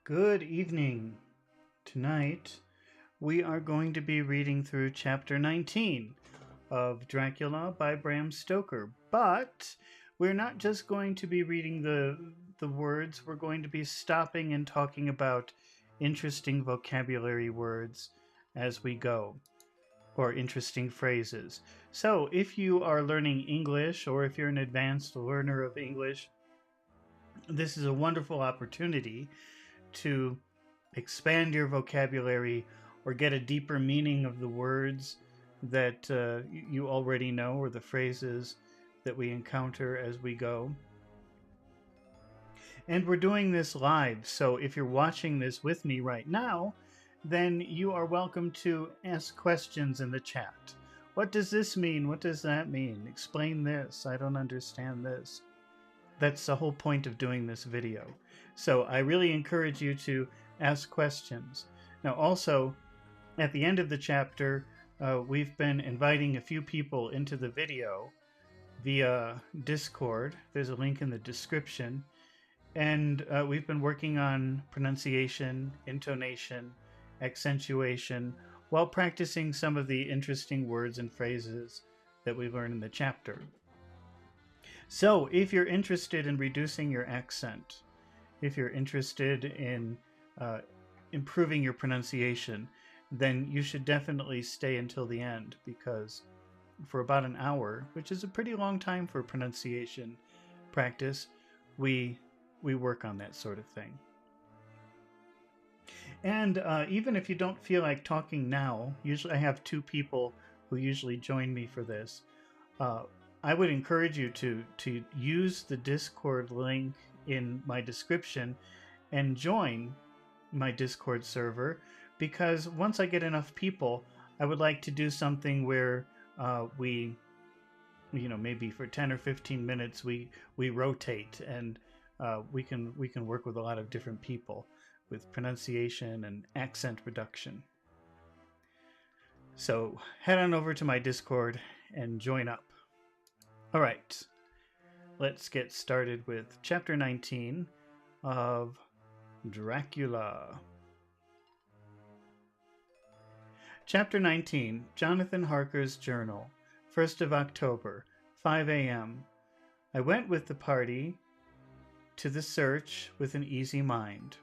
Good evening. Tonight we are going to be reading through chapter 19 of Dracula by Bram Stoker. But we're not just going to be reading the words, we're going to be stopping and talking about interesting vocabulary words as we go, or interesting phrases. So, if you are learning English or if you're an advanced learner of English, this is a wonderful opportunity to expand your vocabulary or get a deeper meaning of the words that you already know or the phrases that we encounter as we go. And we're doing this live, so if you're watching this with me right now, then you are welcome to ask questions in the chat. What does this mean? What does that mean? Explain this. I don't understand this. That's the whole point of doing this video. So I really encourage you to ask questions. Now also, at the end of the chapter, we've been inviting a few people into the video via Discord. There's a link in the description. And we've been working on pronunciation, intonation, accentuation, while practicing some of the interesting words and phrases that we learned in the chapter. So, if you're interested in reducing your accent, if you're interested in improving your pronunciation, then you should definitely stay until the end, because for about an hour, which is a pretty long time for pronunciation practice, we work on that sort of thing. And even if you don't feel like talking now, usually I have two people who usually join me for this. I would encourage you to use the Discord link in my description and join my Discord server, because once I get enough people, I would like to do something where we, maybe for 10 or 15 minutes we rotate, and we can work with a lot of different people with pronunciation and accent reduction. So head on over to my Discord and join up. All right, let's get started with chapter 19 of Dracula. Chapter 19, Jonathan Harker's Journal, 1st of October, 5 a.m. I went with the party to the search with an easy mind,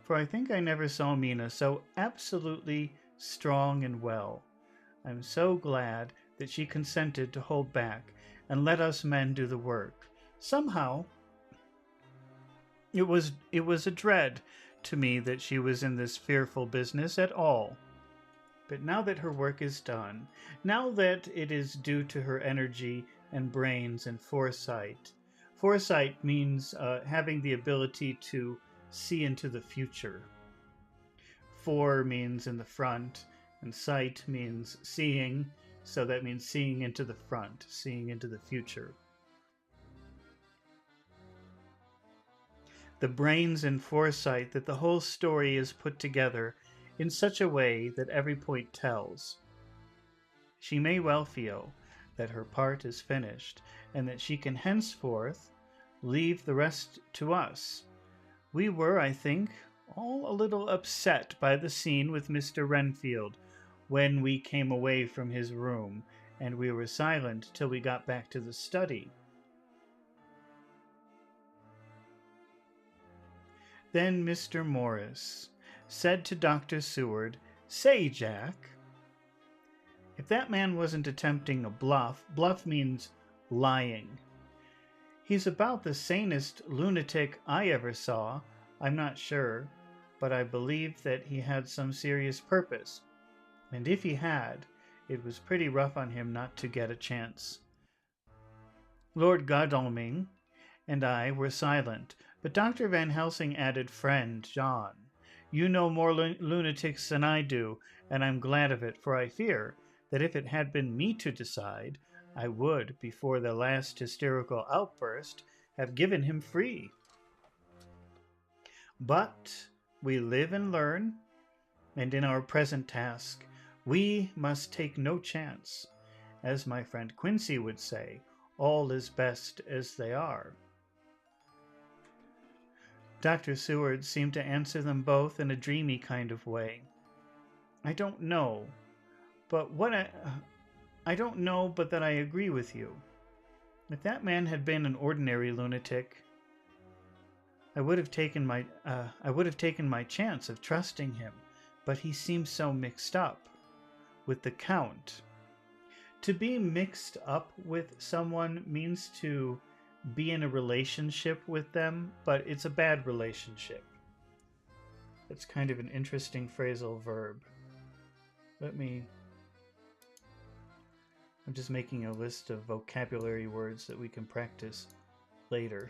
for I think I never saw Mina so absolutely strong and well. I'm so glad that she consented to hold back and let us men do the work. Somehow, it was a dread to me that she was in this fearful business at all. But now that her work is done, now that it is due to her energy and brains and foresight. Foresight means having the ability to see into the future. For means in the front, and sight means seeing, so that means seeing into the front, seeing into the future. The brains and foresight that the whole story is put together in such a way that every point tells. She may well feel that her part is finished, and that she can henceforth leave the rest to us. We were, I think, all a little upset by the scene with Mr. Renfield when we came away from his room, and we were silent till we got back to the study. Then Mr. Morris said to Dr. Seward, "Say, Jack, if that man wasn't attempting a bluff means lying. He's about the sanest lunatic I ever saw. I'm not sure, but I believe that he had some serious purpose. And if he had, it was pretty rough on him not to get a chance." Lord Godalming and I were silent, but Dr. Van Helsing added, "Friend John, you know more lunatics than I do, and I'm glad of it, for I fear that if it had been me to decide, I would, before the last hysterical outburst, have given him free. But we live and learn, and in our present task, we must take no chance. As my friend Quincy would say, all is best as they are." Dr. Seward seemed to answer them both in a dreamy kind of way. I don't know, but I don't know, but that I agree with you. If that man had been an ordinary lunatic, I would have taken my chance of trusting him, but he seems so mixed up with the Count. To be mixed up with someone means to be in a relationship with them, but it's a bad relationship. It's kind of an interesting phrasal verb. I'm just making a list of vocabulary words that we can practice later.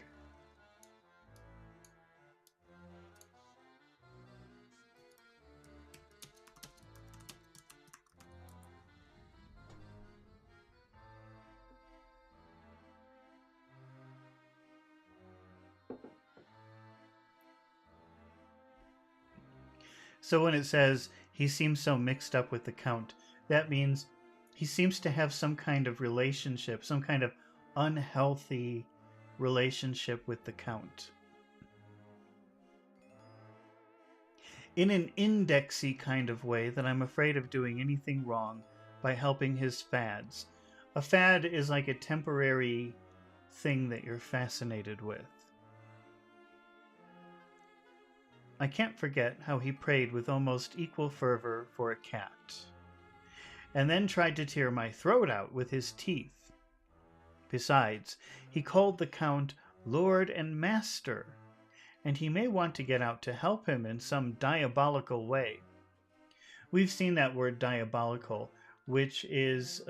So when it says he seems so mixed up with the Count, that means he seems to have some kind of relationship, some kind of unhealthy relationship with the Count. In an indexy kind of way that I'm afraid of doing anything wrong by helping his fads. A fad is like a temporary thing that you're fascinated with. I can't forget how he prayed with almost equal fervor for a cat, and then tried to tear my throat out with his teeth. Besides, he called the Count Lord and Master, and he may want to get out to help him in some diabolical way. We've seen that word diabolical, which is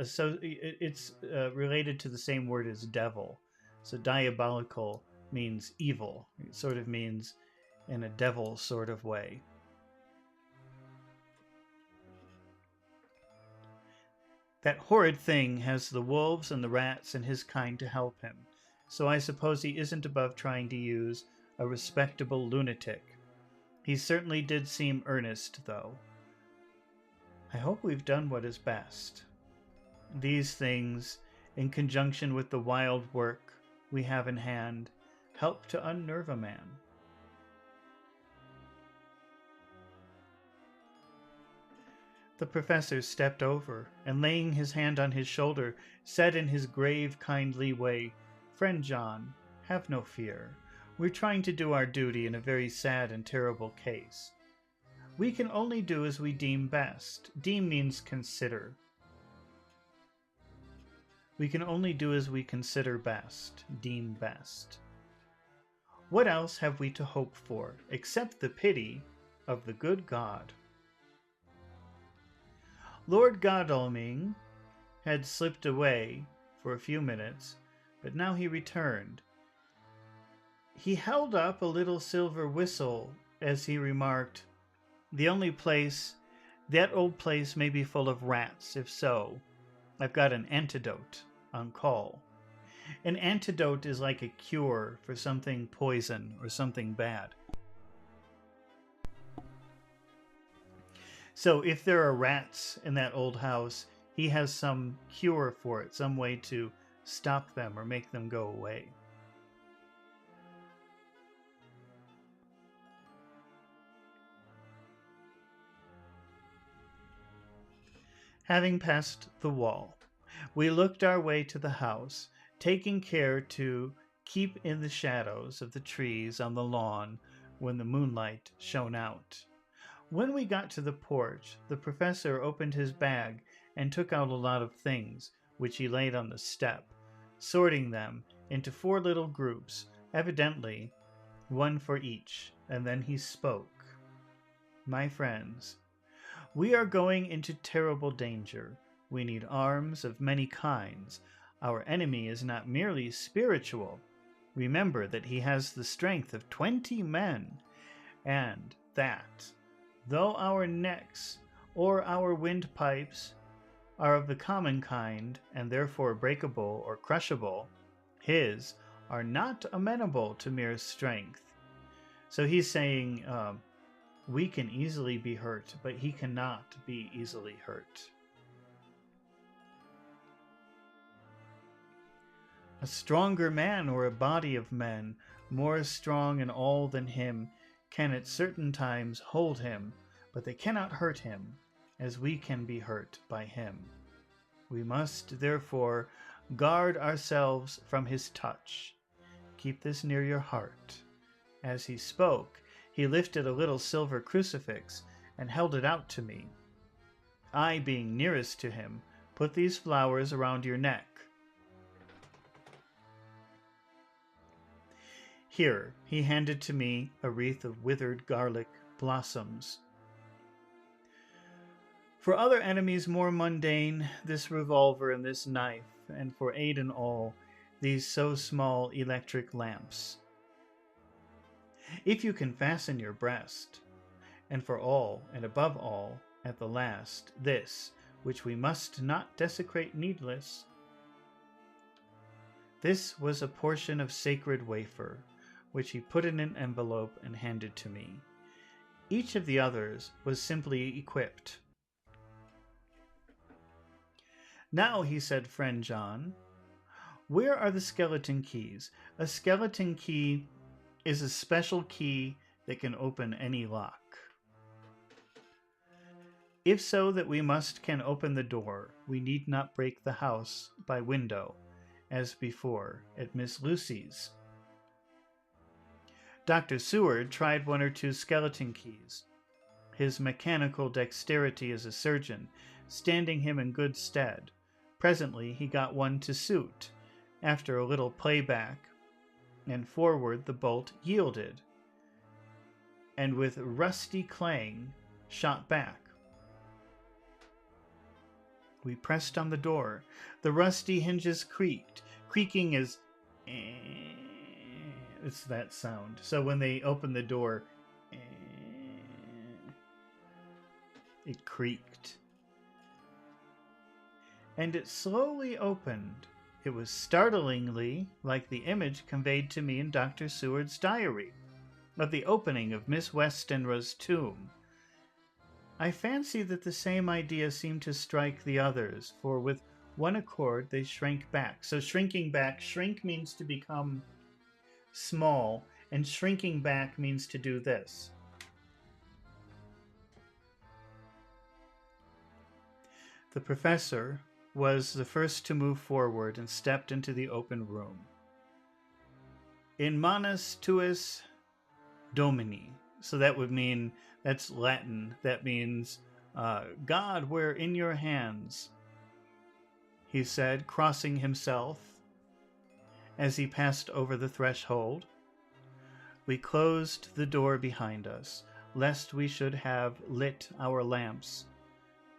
related to the same word as devil. So diabolical means evil. It sort of means in a devil sort of way. That horrid thing has the wolves and the rats and his kind to help him, so I suppose he isn't above trying to use a respectable lunatic. He certainly did seem earnest, though. I hope we've done what is best. These things, in conjunction with the wild work we have in hand, help to unnerve a man. The professor stepped over, and laying his hand on his shoulder, said in his grave, kindly way, "Friend John, have no fear. We're trying to do our duty in a very sad and terrible case. We can only do as we deem best. Deem means consider. We can only do as we consider best, deem best. What else have we to hope for, except the pity of the good God?" Lord Godalming had slipped away for a few minutes, but now he returned. He held up a little silver whistle as he remarked, "That old place may be full of rats. If so, I've got an antidote on call." An antidote is like a cure for something poison or something bad. So if there are rats in that old house, he has some cure for it, some way to stop them or make them go away. Having passed the wall, we looked our way to the house, taking care to keep in the shadows of the trees on the lawn when the moonlight shone out. When we got to the porch, the professor opened his bag and took out a lot of things, which he laid on the step, sorting them into 4 little groups, evidently one for each, and then he spoke. "My friends, we are going into terrible danger. We need arms of many kinds. Our enemy is not merely spiritual. Remember that he has the strength of 20 men, and that, though our necks or our windpipes are of the common kind and therefore breakable or crushable, his are not amenable to mere strength." So he's saying we can easily be hurt, but he cannot be easily hurt. "A stronger man or a body of men more strong in all than him, can at certain times hold him, but they cannot hurt him, as we can be hurt by him. We must, therefore, guard ourselves from his touch. Keep this near your heart. As he spoke, he lifted a little silver crucifix and held it out to me. I, being nearest to him, put these flowers around your neck. Here, he handed to me a wreath of withered garlic blossoms. For other enemies more mundane, this revolver and this knife, and for aid in all, these so small electric lamps. If you can fasten your breast, and for all, and above all, at the last, this, which we must not desecrate needless. This was a portion of sacred wafer, which he put in an envelope and handed to me. Each of the others was simply equipped. Now, he said, friend John, where are the skeleton keys? A skeleton key is a special key that can open any lock. If so that we can open the door, we need not break the house by window, as before at Miss Lucy's. Dr. Seward tried 1 or 2 skeleton keys, his mechanical dexterity as a surgeon standing him in good stead. Presently he got one to suit. After a little playback and forward, the bolt yielded, and with rusty clang shot back. We pressed on the door. The rusty hinges creaked. Creaking is it's that sound. So when they opened the door, it creaked. And it slowly opened. It was startlingly like the image conveyed to me in Dr. Seward's diary of the opening of Miss Westenra's tomb. I fancy that the same idea seemed to strike the others, for with one accord they shrank back. So shrinking back, shrink means to become small, and shrinking back means to do this. The professor was the first to move forward and stepped into the open room. In manus tuis Domini. So that would mean, that's Latin. That means, God, we're in your hands, he said, crossing himself as he passed over the threshold. We closed the door behind us, lest we should have lit our lamps.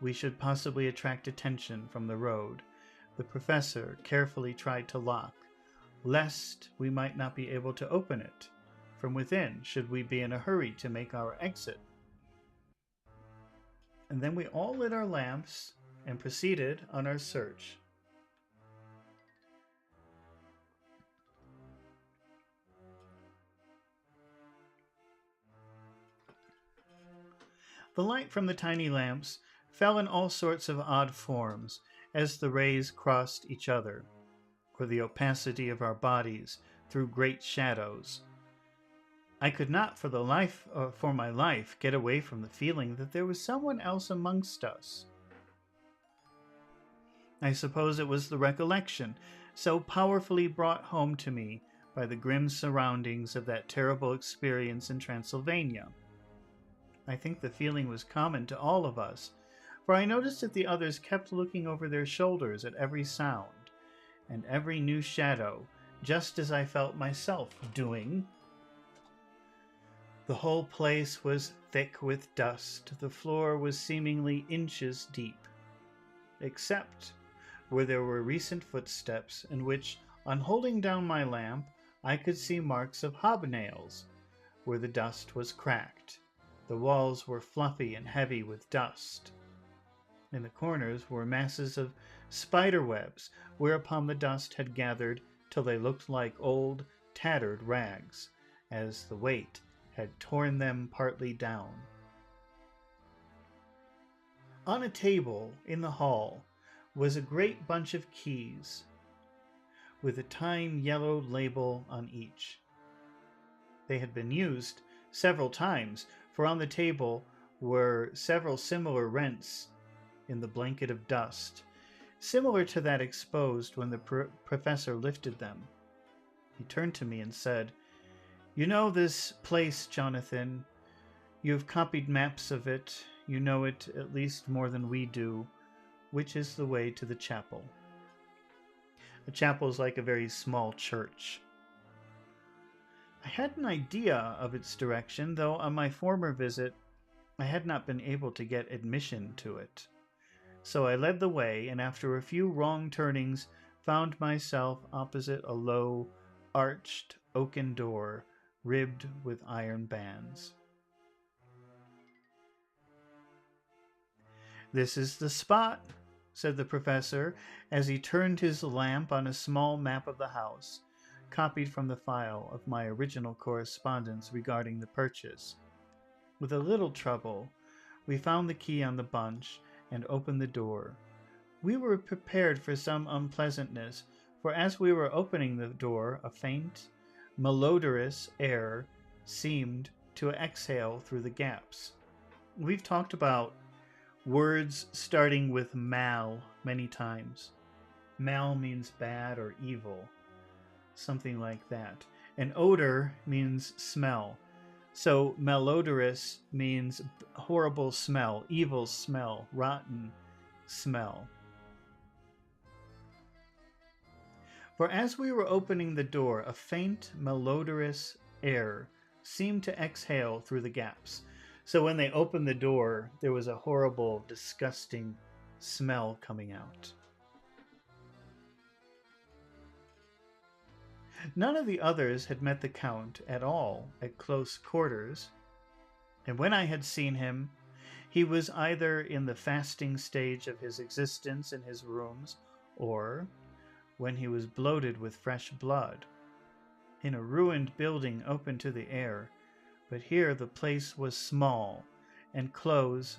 We should possibly attract attention from the road. The professor carefully tried to lock, lest we might not be able to open it from within, should we be in a hurry to make our exit. And then we all lit our lamps and proceeded on our search. The light from the tiny lamps fell in all sorts of odd forms as the rays crossed each other, or the opacity of our bodies threw great shadows. I could not for my life get away from the feeling that there was someone else amongst us. I suppose it was the recollection so powerfully brought home to me by the grim surroundings of that terrible experience in Transylvania. I think the feeling was common to all of us, for I noticed that the others kept looking over their shoulders at every sound and every new shadow, just as I felt myself doing. The whole place was thick with dust. The floor was seemingly inches deep, except where there were recent footsteps in which, on holding down my lamp, I could see marks of hobnails where the dust was cracked. The walls were fluffy and heavy with dust. In the corners were masses of spider webs, whereupon the dust had gathered till they looked like old, tattered rags, as the weight had torn them partly down. On a table in the hall was a great bunch of keys, with a time-yellowed label on each. They had been used several times, for on the table were several similar rents in the blanket of dust, similar to that exposed when the professor lifted them. He turned to me and said, "You know this place, Jonathan. You've copied maps of it. You know it at least more than we do. Which is the way to the chapel?" The chapel is like a very small church. I had an idea of its direction, though on my former visit I had not been able to get admission to it. So I led the way, and after a few wrong turnings found myself opposite a low, arched oaken door ribbed with iron bands. "This is the spot," said the professor as he turned his lamp on a small map of the house, copied from the file of my original correspondence regarding the purchase. With a little trouble, we found the key on the bunch and opened the door. We were prepared for some unpleasantness, for as we were opening the door, a faint, malodorous air seemed to exhale through the gaps. We've talked about words starting with mal many times. Mal means bad or evil, something like that. And odor means smell. So malodorous means horrible smell, evil smell, rotten smell. For as we were opening the door, a faint, malodorous air seemed to exhale through the gaps. So when they opened the door, there was a horrible, disgusting smell coming out. None of the others had met the Count at all at close quarters, and when I had seen him, he was either in the fasting stage of his existence in his rooms, or when he was bloated with fresh blood, in a ruined building open to the air. But here the place was small and close,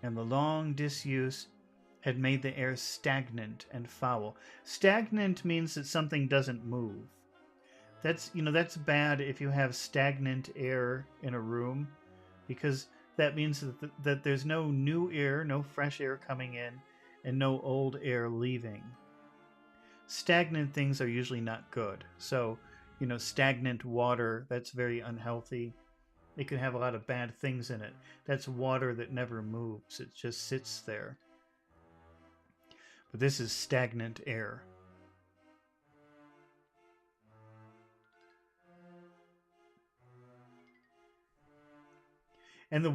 and the long disuse had made the air stagnant and foul. Stagnant means that something doesn't move. That's bad if you have stagnant air in a room, because that means that there's no new air, no fresh air coming in, and no old air leaving. Stagnant things are usually not good. So, stagnant water, that's very unhealthy. It can have a lot of bad things in it. That's water that never moves. It just sits there. But this is stagnant air. And the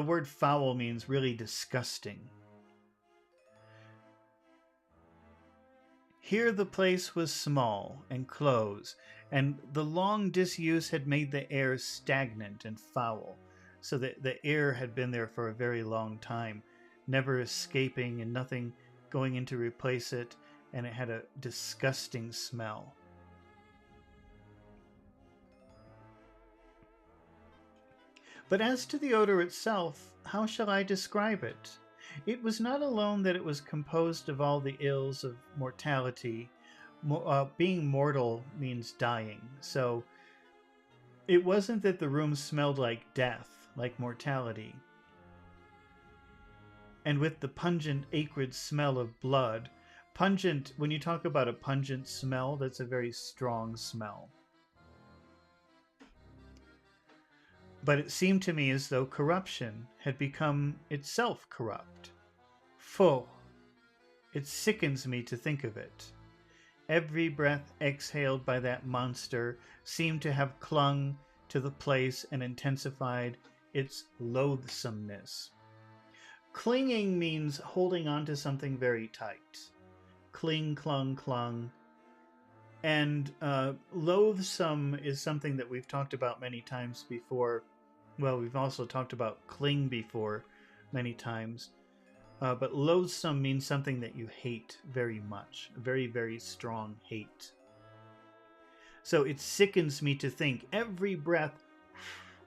word foul means really disgusting. Here the place was small and close, and the long disuse had made the air stagnant and foul, so that the air had been there for a very long time, never escaping and nothing going in to replace it, and it had a disgusting smell. But as to the odor itself, how shall I describe it? It was not alone that it was composed of all the ills of mortality. Being mortal means dying, so it wasn't that the room smelled like death, like mortality. And with the pungent, acrid smell of blood, pungent, when you talk about a pungent smell, that's a very strong smell. But it seemed to me as though corruption had become itself corrupt. Pho! It sickens me to think of it. Every breath exhaled by that monster seemed to have clung to the place and intensified its loathsomeness. Clinging means holding on to something very tight. Cling, clung, clung. And loathsome is something that we've talked about many times before. Well, we've also talked about cling before many times. But loathsome means something that you hate very much. Very, very strong hate. So it sickens me to think every breath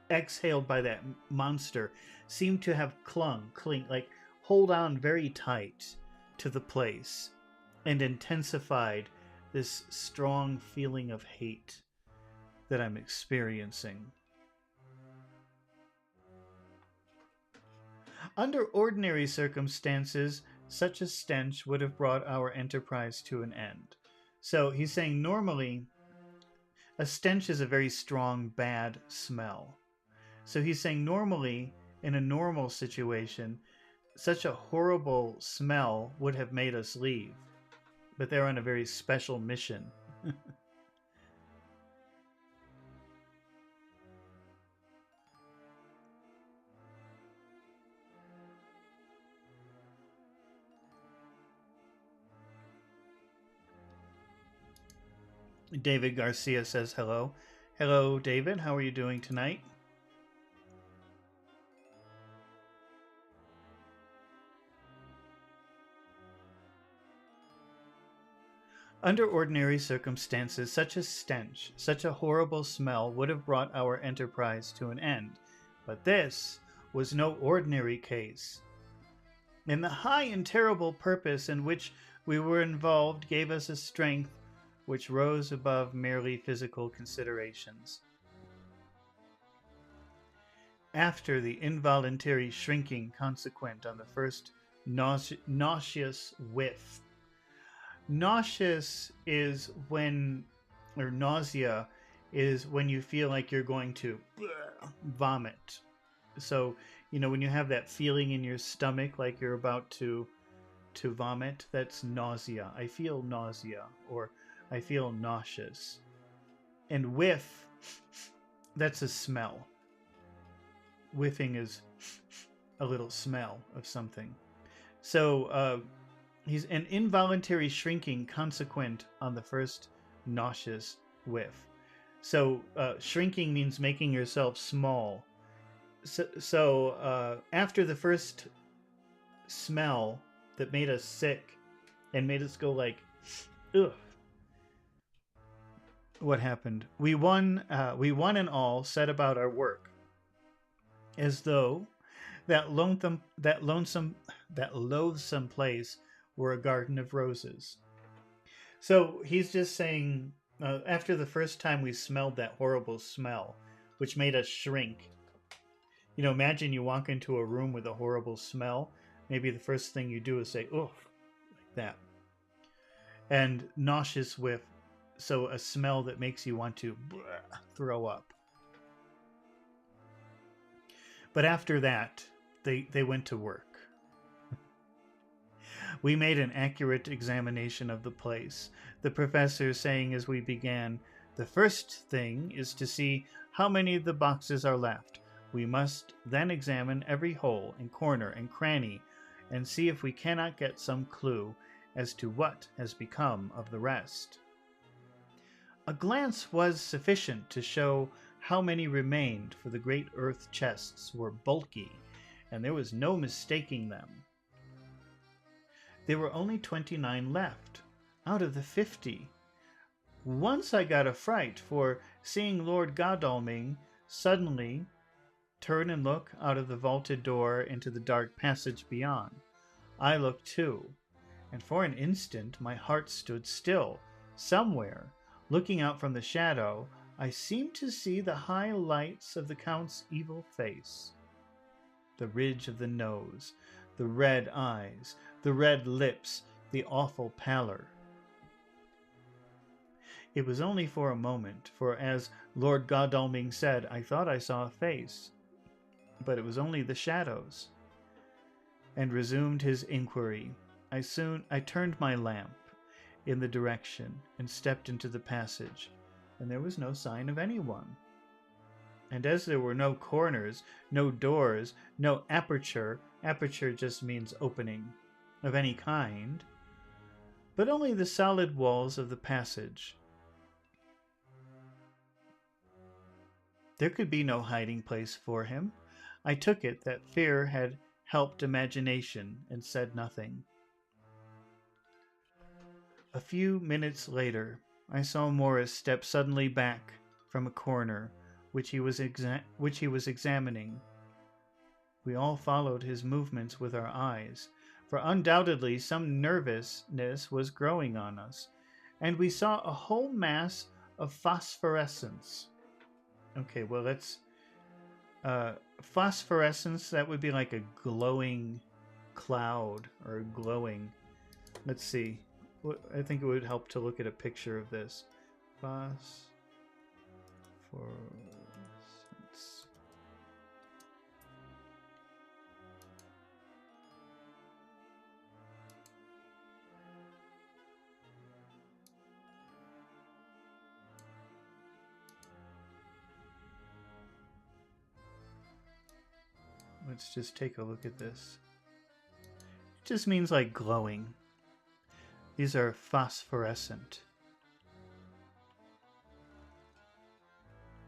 exhaled by that monster seemed to have cling, like hold on very tight to the place and intensified this strong feeling of hate that I'm experiencing. Under ordinary circumstances, such a stench would have brought our enterprise to an end. So he's saying normally a stench is a very strong, bad smell. So he's saying normally, in a normal situation, such a horrible smell would have made us leave. But they're on a very special mission. David Garcia says hello. Hello, David. How are you doing tonight? Under ordinary circumstances, such a stench, such a horrible smell would have brought our enterprise to an end. But this was no ordinary case. And the high and terrible purpose in which we were involved gave us a strength which rose above merely physical considerations. After the involuntary shrinking consequent on the first nauseous whiff. Nauseous is when, or nausea is when you feel like you're going to vomit. So, when you have that feeling in your stomach like you're about to vomit, that's nausea. I feel nausea, or I feel nauseous. And whiff, that's a smell. Whiffing is a little smell of something. So he's an involuntary shrinking consequent on the first nauseous whiff. So shrinking means making yourself small. So after the first smell that made us sick and made us go like, ugh. What happened? We one and all set about our work, as though that loathsome place were a garden of roses. So he's just saying, after the first time we smelled that horrible smell, which made us shrink. Imagine you walk into a room with a horrible smell. Maybe the first thing you do is say, "Oof," like that. And nauseous whiff. So a smell that makes you want to throw up. But after that, they went to work. We made an accurate examination of the place, the professor saying as we began, "The first thing is to see how many of the boxes are left. We must then examine every hole and corner and cranny and see if we cannot get some clue as to what has become of the rest." A glance was sufficient to show how many remained, for the great earth chests were bulky, and there was no mistaking them. There were only 29 left, out of the 50. Once I got a fright, for seeing Lord Godalming suddenly turn and look out of the vaulted door into the dark passage beyond. I looked too, and for an instant my heart stood still. Somewhere, looking out from the shadow, I seemed to see the high lights of the Count's evil face. The ridge of the nose, the red eyes, the red lips, the awful pallor. It was only for a moment, for as Lord Godalming said, I thought I saw a face, but it was only the shadows. And resumed his inquiry. I turned my lamp in the direction and stepped into the passage, and there was no sign of anyone. And as there were no corners, no doors, no aperture just means opening, of any kind, but only the solid walls of the passage. There could be no hiding place for him. I took it that fear had helped imagination and said nothing. A few minutes later, I saw Morris step suddenly back from a corner which he was examining. We all followed his movements with our eyes, for undoubtedly some nervousness was growing on us, and we saw a whole mass of phosphorescence Okay, well, let's... phosphorescence, that would be like a glowing cloud or glowing... Let's see. I think it would help to look at a picture of this. Phosphorescence. Let's just take a look at this. It just means like glowing. These are phosphorescent.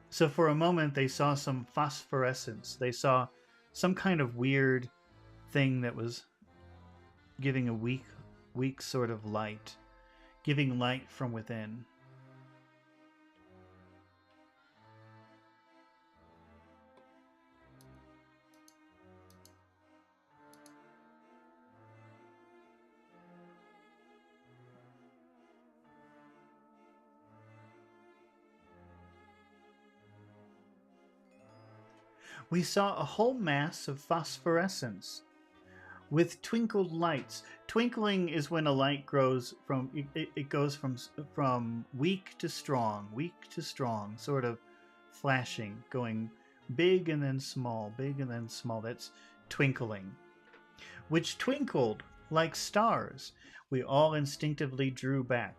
So for a moment they saw some phosphorescence. They saw some kind of weird thing that was giving a weak sort of light, giving light from within. We saw a whole mass of phosphorescence with twinkled lights. Twinkling is when a light grows from it goes from weak to strong, sort of flashing, going big and then small, big and then small. That's twinkling. Which twinkled like stars. We all instinctively drew back.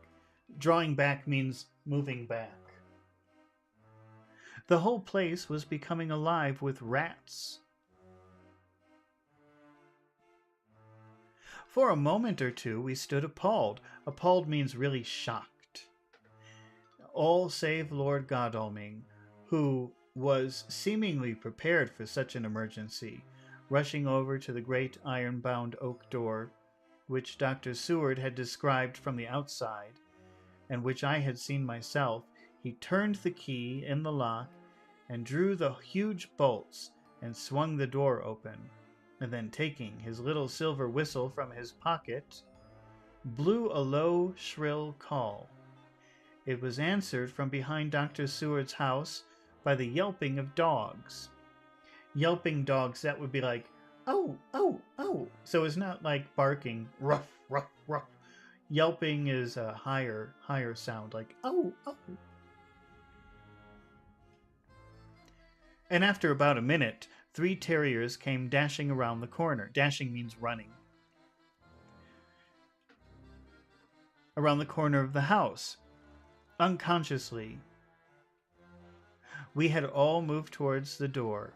Drawing back means moving back. The whole place was becoming alive with rats. For a moment or two, we stood appalled. Appalled means really shocked. All save Lord Godalming, who was seemingly prepared for such an emergency, rushing over to the great iron-bound oak door, which Dr. Seward had described from the outside, and which I had seen myself. He turned the key in the lock and drew the huge bolts and swung the door open, and then taking his little silver whistle from his pocket, blew a low, shrill call. It was answered from behind Dr. Seward's house by the yelping of dogs. Yelping dogs, that would be like, oh, oh, oh. So it's not like barking, ruff, ruff, ruff. Yelping is a higher sound, like, oh, oh. And after about a minute, 3 terriers came dashing around the corner. Dashing means running. Around the corner of the house. Unconsciously. We had all moved towards the door,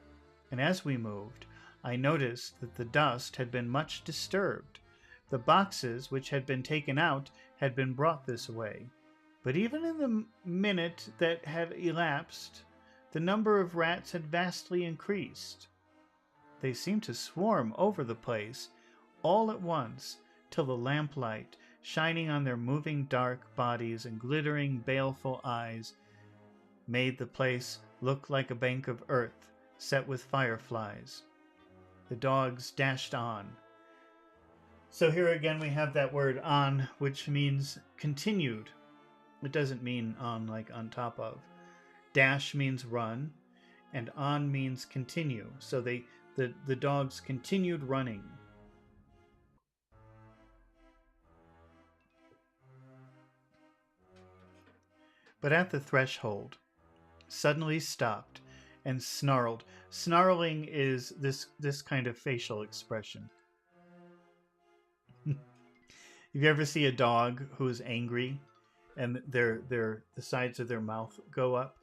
and as we moved, I noticed that the dust had been much disturbed. The boxes which had been taken out had been brought this way. But even in the minute that had elapsed, the number of rats had vastly increased. They seemed to swarm over the place all at once, till the lamplight, shining on their moving dark bodies and glittering baleful eyes, made the place look like a bank of earth set with fireflies. The dogs dashed on. So here again we have that word on, which means continued. It doesn't mean on like on top of. Dash means run, and on means continue. So the dogs continued running. But at the threshold, suddenly stopped and snarled. Snarling is this kind of facial expression. If you ever see a dog who is angry and the sides of their mouth go up,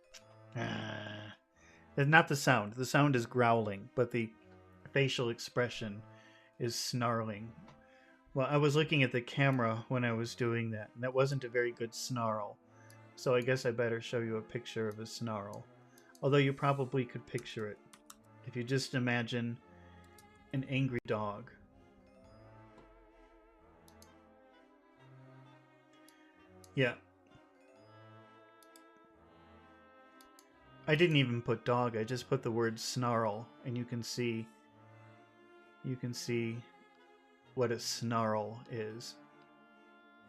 not the sound. The sound is growling, but the facial expression is snarling. Well, I was looking at the camera when I was doing that, and that wasn't a very good snarl. So I guess I better show you a picture of a snarl. Although you probably could picture it if you just imagine an angry dog. Yeah. I didn't even put dog, I just put the word snarl, and you can see what a snarl is.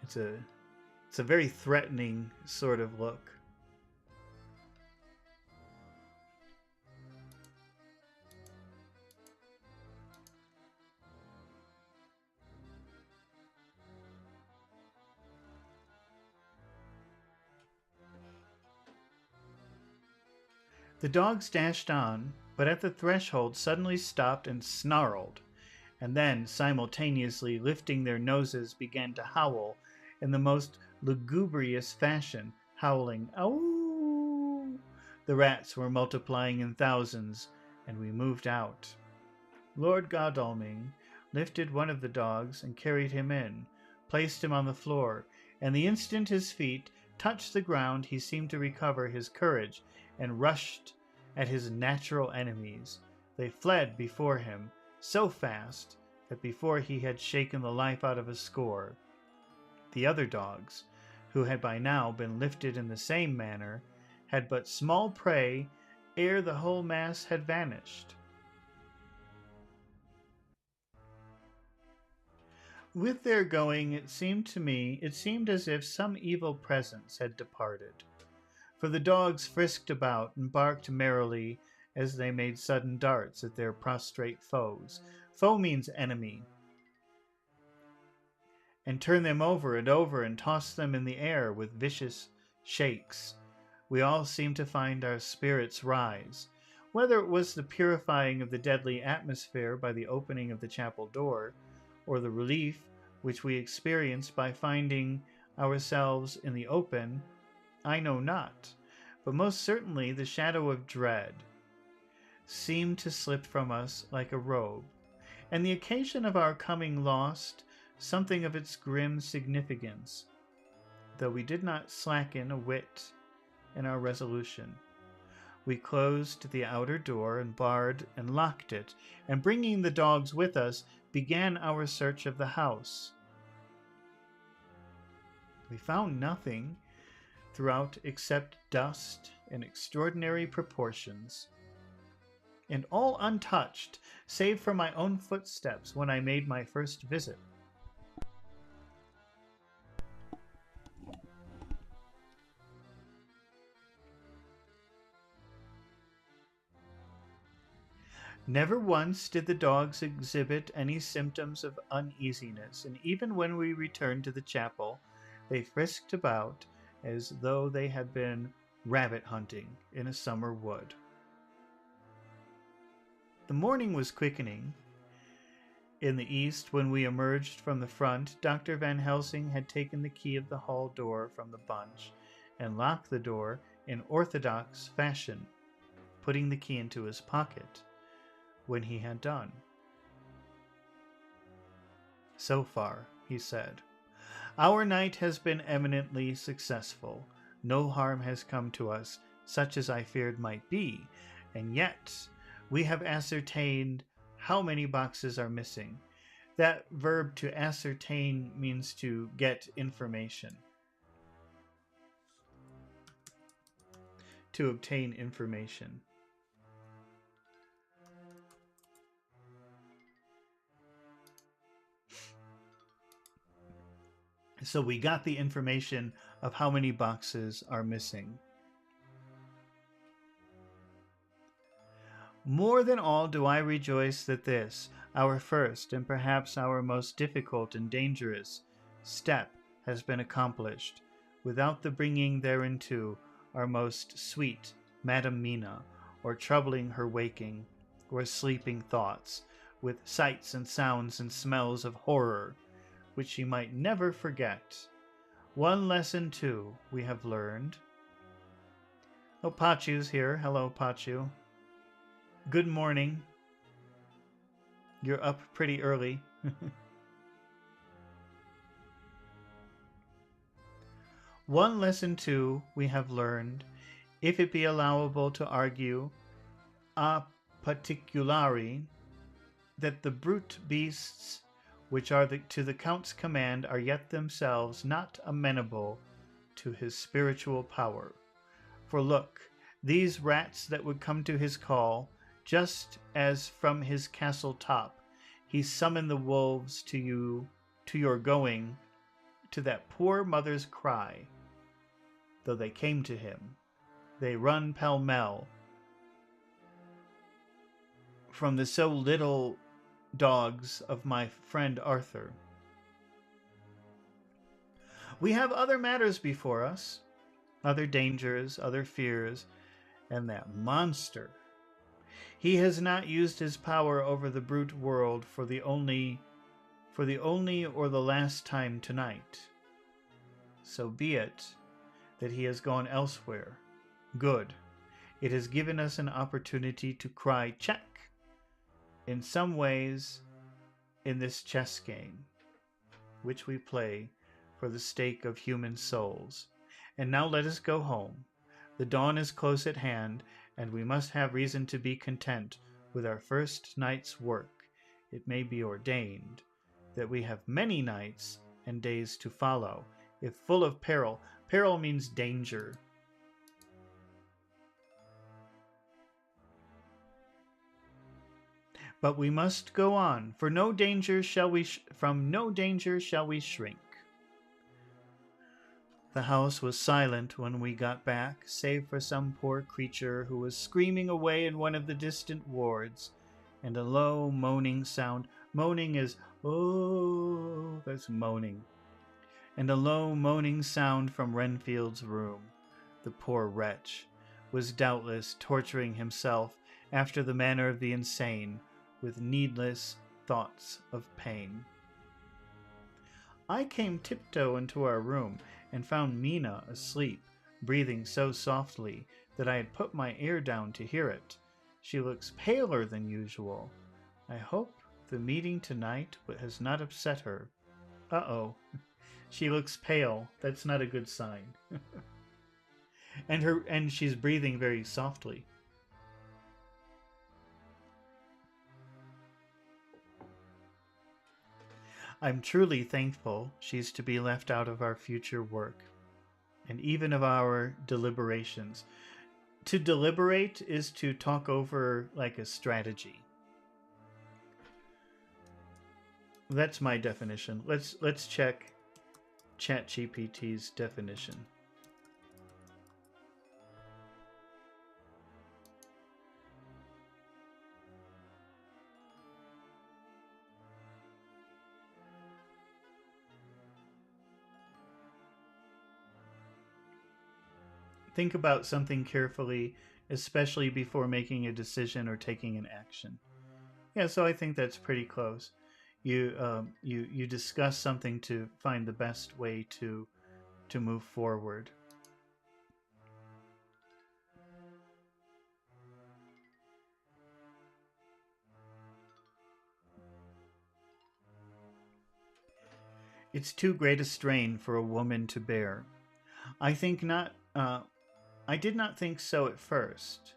It's a very threatening sort of look. The dogs dashed on, but at the threshold suddenly stopped and snarled, and then, simultaneously lifting their noses, began to howl in the most lugubrious fashion, howling, "Ow!" The rats were multiplying in thousands, and we moved out. Lord Godalming lifted one of the dogs and carried him in, placed him on the floor, and the instant his feet touched the ground he seemed to recover his courage and rushed at his natural enemies. They fled before him so fast that before he had shaken the life out of a score, the other dogs, who had by now been lifted in the same manner, had but small prey ere the whole mass had vanished. With their going, it seemed as if some evil presence had departed, for the dogs frisked about and barked merrily as they made sudden darts at their prostrate foes. Foe means enemy. And turned them over and tossed them in the air with vicious shakes. We all seemed to find our spirits rise. Whether it was the purifying of the deadly atmosphere by the opening of the chapel door, or the relief which we experienced by finding ourselves in the open, I know not, but most certainly the shadow of dread seemed to slip from us like a robe, and the occasion of our coming lost something of its grim significance, though we did not slacken a whit in our resolution. We closed the outer door and barred and locked it, and bringing the dogs with us, began our search of the house. We found nothing throughout except dust in extraordinary proportions, and all untouched, save for my own footsteps when I made my first visit. Never once did the dogs exhibit any symptoms of uneasiness, and even when we returned to the chapel, they frisked about as though they had been rabbit hunting in a summer wood. The morning was quickening. In the east, when we emerged from the front, Dr. Van Helsing had taken the key of the hall door from the bunch and locked the door in orthodox fashion, putting the key into his pocket when he had done. "So far," he said, "our night has been eminently successful. No harm has come to us, such as I feared might be, and yet we have ascertained how many boxes are missing." That verb to ascertain means to get information, to obtain information. So we got the information of how many boxes are missing. More than all do I rejoice that this, our first and perhaps our most difficult and dangerous step, has been accomplished, without the bringing thereinto our most sweet Madam Mina, or troubling her waking or sleeping thoughts with sights and sounds and smells of horror, which she might never forget. One lesson, too, we have learned. Oh, Pachu's here. Hello, Pachu. Good morning. You're up pretty early. One lesson, too, we have learned, if it be allowable to argue a particulari, that the brute beasts which are to the Count's command are yet themselves not amenable to his spiritual power. For look, these rats that would come to his call, just as from his castle top he summoned the wolves to your going, to that poor mother's cry, though they came to him, they run pell-mell from the so little dogs of my friend Arthur. We have other matters before us, other dangers, other fears, and that monster. He has not used his power over the brute world for the only or the last time tonight. So be it that he has gone elsewhere. Good. It has given us an opportunity to cry check in some ways in this chess game, which we play for the stake of human souls. And now let us go home. The dawn is close at hand, and we must have reason to be content with our first night's work. It may be ordained that we have many nights and days to follow, if full of peril. Peril means danger. But we must go on, for no danger shall we from no danger shall we shrink. The house was silent when we got back, save for some poor creature who was screaming away in one of the distant wards, and a low moaning sound. Moaning is, oh, that's moaning. And a low moaning sound from Renfield's room. The poor wretch was doubtless torturing himself after the manner of the insane, with needless thoughts of pain. I came tiptoe into our room and found Mina asleep, breathing so softly that I had put my ear down to hear it. She looks paler than usual. I hope the meeting tonight has not upset her. Uh-oh. She looks pale. That's not a good sign. and she's breathing very softly. I'm truly thankful she's to be left out of our future work, and even of our deliberations. To deliberate is to talk over like a strategy. That's my definition. Let's check ChatGPT's definition. Think about something carefully, especially before making a decision or taking an action. Yeah, so I think that's pretty close. You discuss something to find the best way to move forward. It's too great a strain for a woman to bear. I think not. I did not think so at first,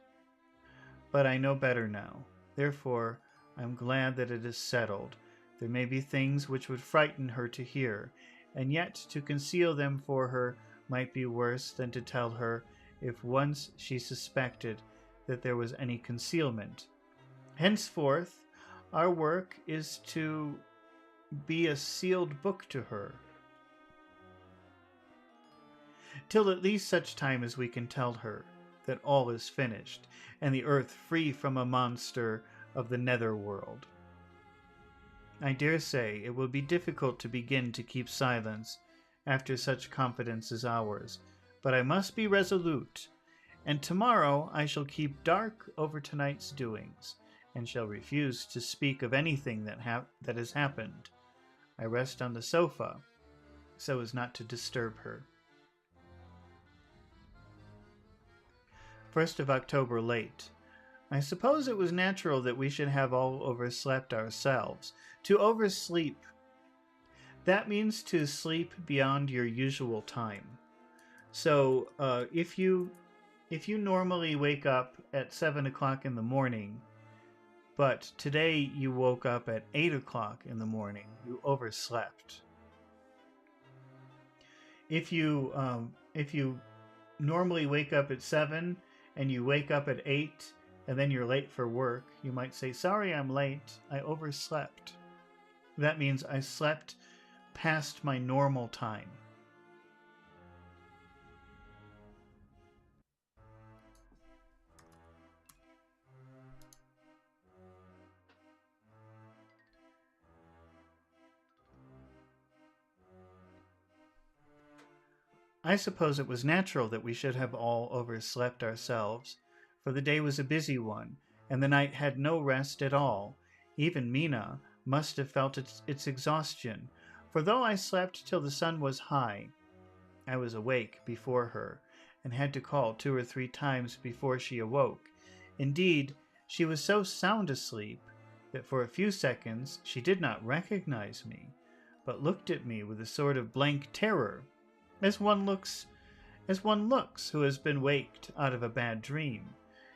but I know better now. Therefore, I'm glad that it is settled. There may be things which would frighten her to hear, and yet to conceal them for her might be worse than to tell her if once she suspected that there was any concealment. Henceforth, our work is to be a sealed book to her, till at least such time as we can tell her that all is finished, and the earth free from a monster of the nether world. I dare say it will be difficult to begin to keep silence after such confidence as ours, but I must be resolute, and tomorrow I shall keep dark over tonight's doings, and shall refuse to speak of anything that has happened. I rest on the sofa, so as not to disturb her. 1st of October late. I suppose it was natural that we should have all overslept ourselves. To oversleep, that means to sleep beyond your usual time. So if you normally wake up at 7 o'clock in the morning, but today you woke up at 8 o'clock in the morning, you overslept. If you normally wake up at 7 and you wake up at 8 and then you're late for work, you might say, sorry, I'm late. I overslept. That means I slept past my normal time. I suppose it was natural that we should have all overslept ourselves, for the day was a busy one, and the night had no rest at all. Even Mina must have felt its exhaustion, for though I slept till the sun was high, I was awake before her, and had to call 2 or 3 times before she awoke. Indeed, she was so sound asleep that for a few seconds she did not recognize me, but looked at me with a sort of blank terror, as one looks who has been waked out of a bad dream.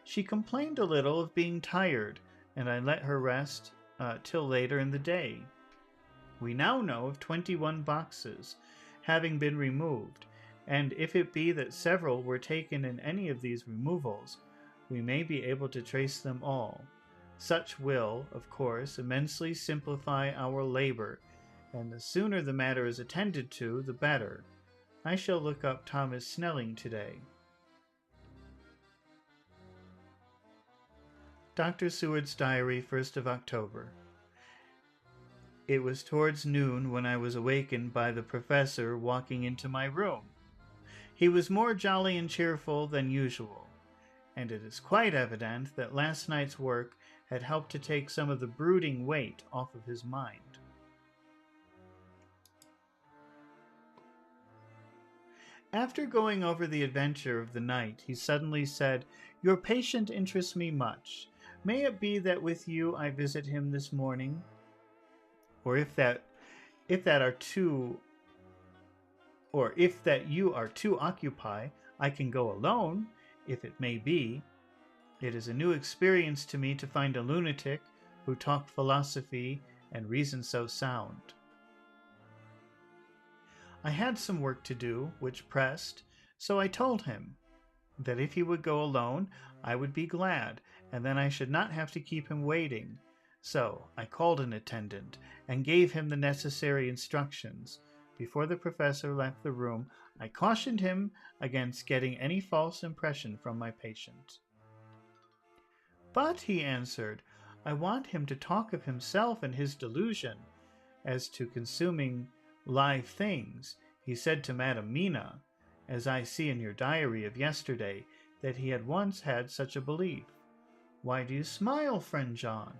She complained a little of being tired, and I let her rest till later in the day. We now know of 21 boxes having been removed, and if it be that several were taken in any of these removals, we may be able to trace them all. Such will, of course, immensely simplify our labor, and the sooner the matter is attended to, the better. I shall look up Thomas Snelling today. Dr. Seward's Diary, 1st of October. It was towards noon when I was awakened by the professor walking into my room. He was more jolly and cheerful than usual, and it is quite evident that last night's work had helped to take some of the brooding weight off of his mind. After going over the adventure of the night, he suddenly said, "Your patient interests me much. May it be that with you I visit him this morning? Or if that you are too occupied, I can go alone, if it may be. It is a new experience to me to find a lunatic who talked philosophy and reasoned so sound." I had some work to do, which pressed, so I told him that if he would go alone, I would be glad, and then I should not have to keep him waiting. So I called an attendant and gave him the necessary instructions. Before the professor left the room, I cautioned him against getting any false impression from my patient. "But," he answered, "I want him to talk of himself and his delusion. As to consuming live things, he said to Madam Mina, as I see in your diary of yesterday, that he had once had such a belief. Why do you smile, friend John?"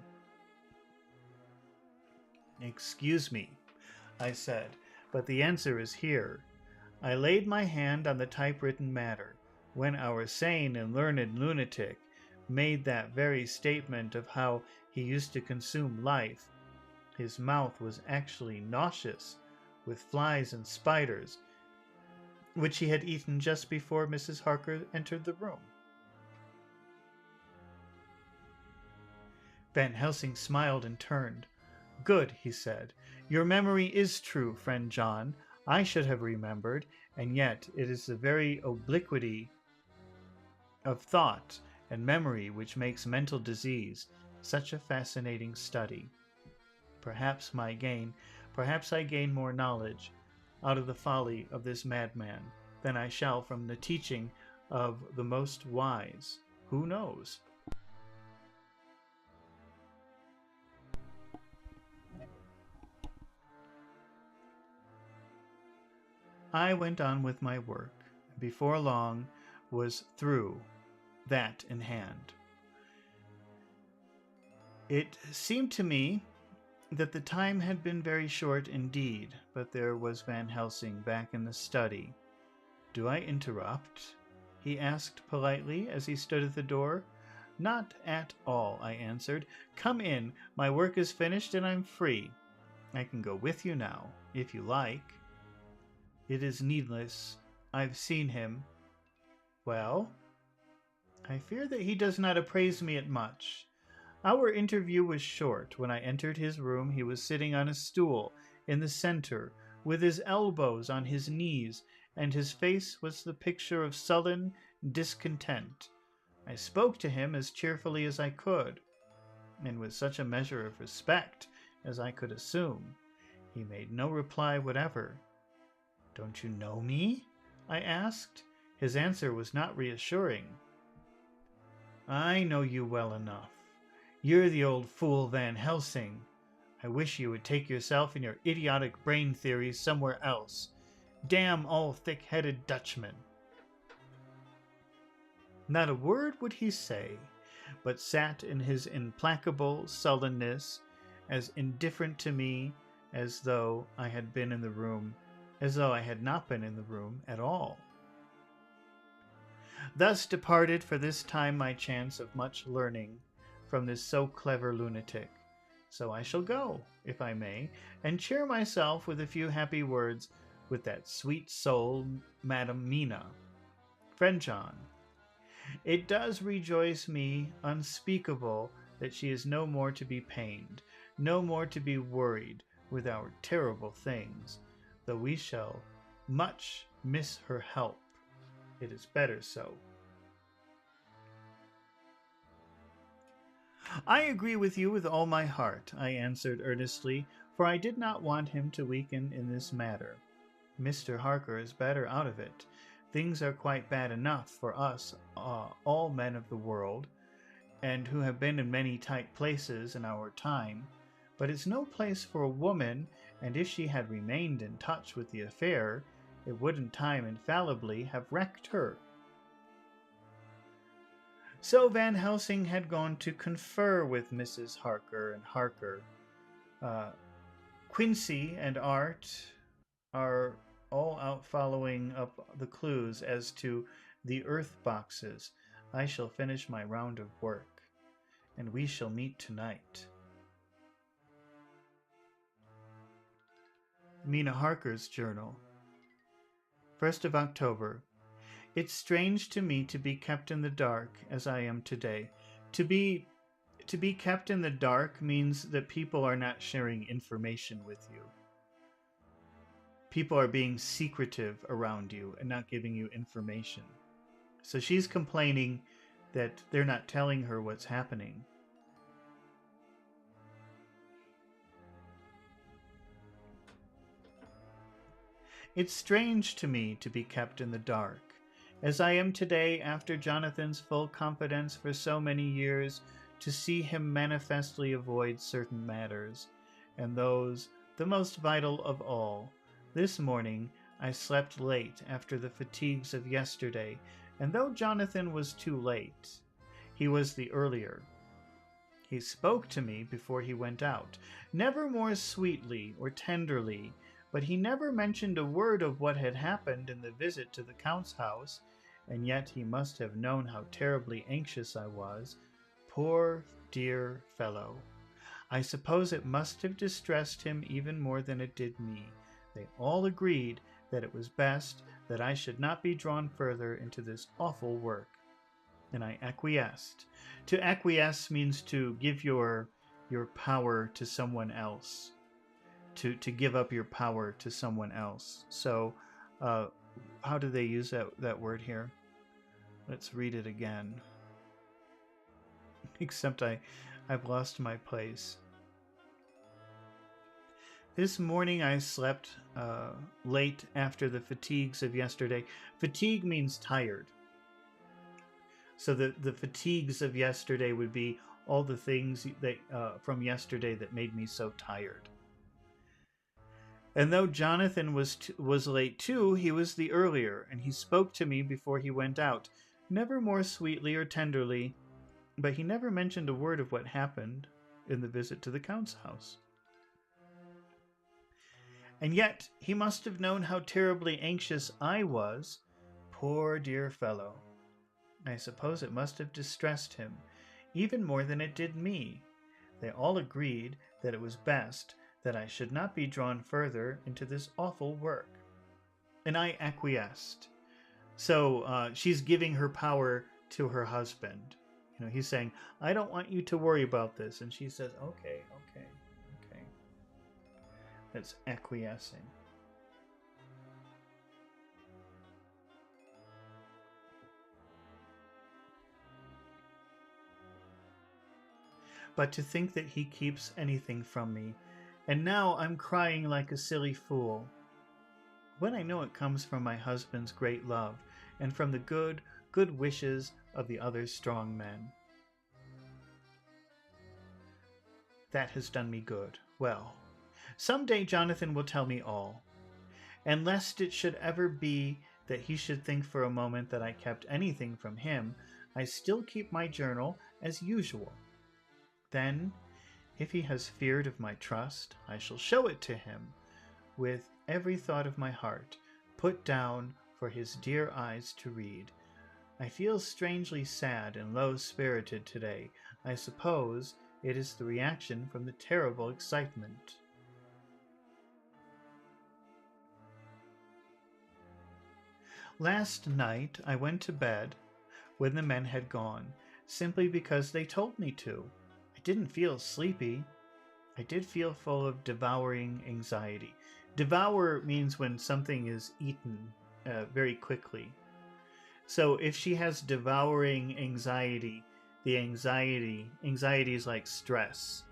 "Excuse me," I said, "but the answer is here." I laid my hand on the typewritten matter. When our sane and learned lunatic made that very statement of how he used to consume life, his mouth was actually nauseous with flies and spiders, which he had eaten just before Mrs. Harker entered the room. Van Helsing smiled and turned. "Good," he said. "Your memory is true, friend John. I should have remembered, and yet it is the very obliquity of thought and memory which makes mental disease such a fascinating study. Perhaps I gain more knowledge out of the folly of this madman than I shall from the teaching of the most wise. Who knows?" I went on with my work, and before long was through that in hand. It seemed to me that the time had been very short indeed, but there was Van Helsing back in the study. "Do I interrupt?" he asked politely as he stood at the door. "Not at all," I answered. "Come in. My work is finished and I'm free. I can go with you now, if you like." "It is needless. I've seen him." "Well?" "I fear that he does not appraise me at much. Our interview was short. When I entered his room, he was sitting on a stool in the center, with his elbows on his knees, and his face was the picture of sullen discontent. I spoke to him as cheerfully as I could, and with such a measure of respect as I could assume. He made no reply whatever. 'Don't you know me?' I asked. His answer was not reassuring. 'I know you well enough. You're the old fool Van Helsing. I wish you would take yourself and your idiotic brain theories somewhere else. Damn all thick-headed Dutchmen.' Not a word would he say, but sat in his implacable sullenness, as indifferent to me as though I had been in the room, as though I had not been in the room at all. Thus departed for this time my chance of much learning from this so clever lunatic. So I shall go, if I may, and cheer myself with a few happy words with that sweet soul, Madam Mina. Friend John, it does rejoice me unspeakable that she is no more to be pained, no more to be worried with our terrible things, though we shall much miss her help. It is better so. I agree with you with all my heart, I answered earnestly, for I did not want him to weaken in this matter. Mr. Harker is better out of it. Things are quite bad enough for us, all men of the world, and who have been in many tight places in our time, but it's no place for a woman, and if she had remained in touch with the affair, it would in time infallibly have wrecked her. So Van Helsing had gone to confer with Mrs. Harker and Harker. Quincy and Art are all out following up the clues as to the earth boxes. I shall finish my round of work, and we shall meet tonight. Mina Harker's journal. 1st of October. It's strange to me to be kept in the dark as I am today. To be kept in the dark means that people are not sharing information with you. People are being secretive around you and not giving you information. So she's complaining that they're not telling her what's happening. It's strange to me to be kept in the dark, as I am today after Jonathan's full confidence for so many years, to see him manifestly avoid certain matters, and those the most vital of all. This morning I slept late after the fatigues of yesterday, and though Jonathan was too late, he was the earlier. He spoke to me before he went out, never more sweetly or tenderly, but he never mentioned a word of what had happened in the visit to the Count's house, and yet he must have known how terribly anxious I was. Poor dear fellow! I suppose it must have distressed him even more than it did me. They all agreed that it was best that I should not be drawn further into this awful work, and I acquiesced. To acquiesce means to give your power to someone else, to give up your power to someone else. So how do they use that word here? Let's read it again. Except I've lost my place. This morning I slept late after the fatigues of yesterday. Fatigue means tired. So the fatigues of yesterday would be all the things that from yesterday that made me so tired. And though Jonathan was late too, he was the earlier, and he spoke to me before he went out, never more sweetly or tenderly, but he never mentioned a word of what happened in the visit to the Count's house. And yet he must have known how terribly anxious I was. Poor dear fellow! I suppose it must have distressed him, even more than it did me. They all agreed that it was best that I should not be drawn further into this awful work. And I acquiesced. So she's giving her power to her husband. You know, he's saying, I don't want you to worry about this. And she says, okay. That's acquiescing. But to think that he keeps anything from me, and now I'm crying like a silly fool, when I know it comes from my husband's great love, and from the good wishes of the other strong men. That has done me good. Well, some day Jonathan will tell me all, and lest it should ever be that he should think for a moment that I kept anything from him, I still keep my journal as usual. Then, if he has feared of my trust, I shall show it to him, with every thought of my heart put down for his dear eyes to read. I feel strangely sad and low-spirited today. I suppose it is the reaction from the terrible excitement. Last night I went to bed when the men had gone, simply because they told me to. I didn't feel sleepy. I did feel full of devouring anxiety. Devour means when something is eaten very quickly. So if she has devouring anxiety, the anxiety is like stress.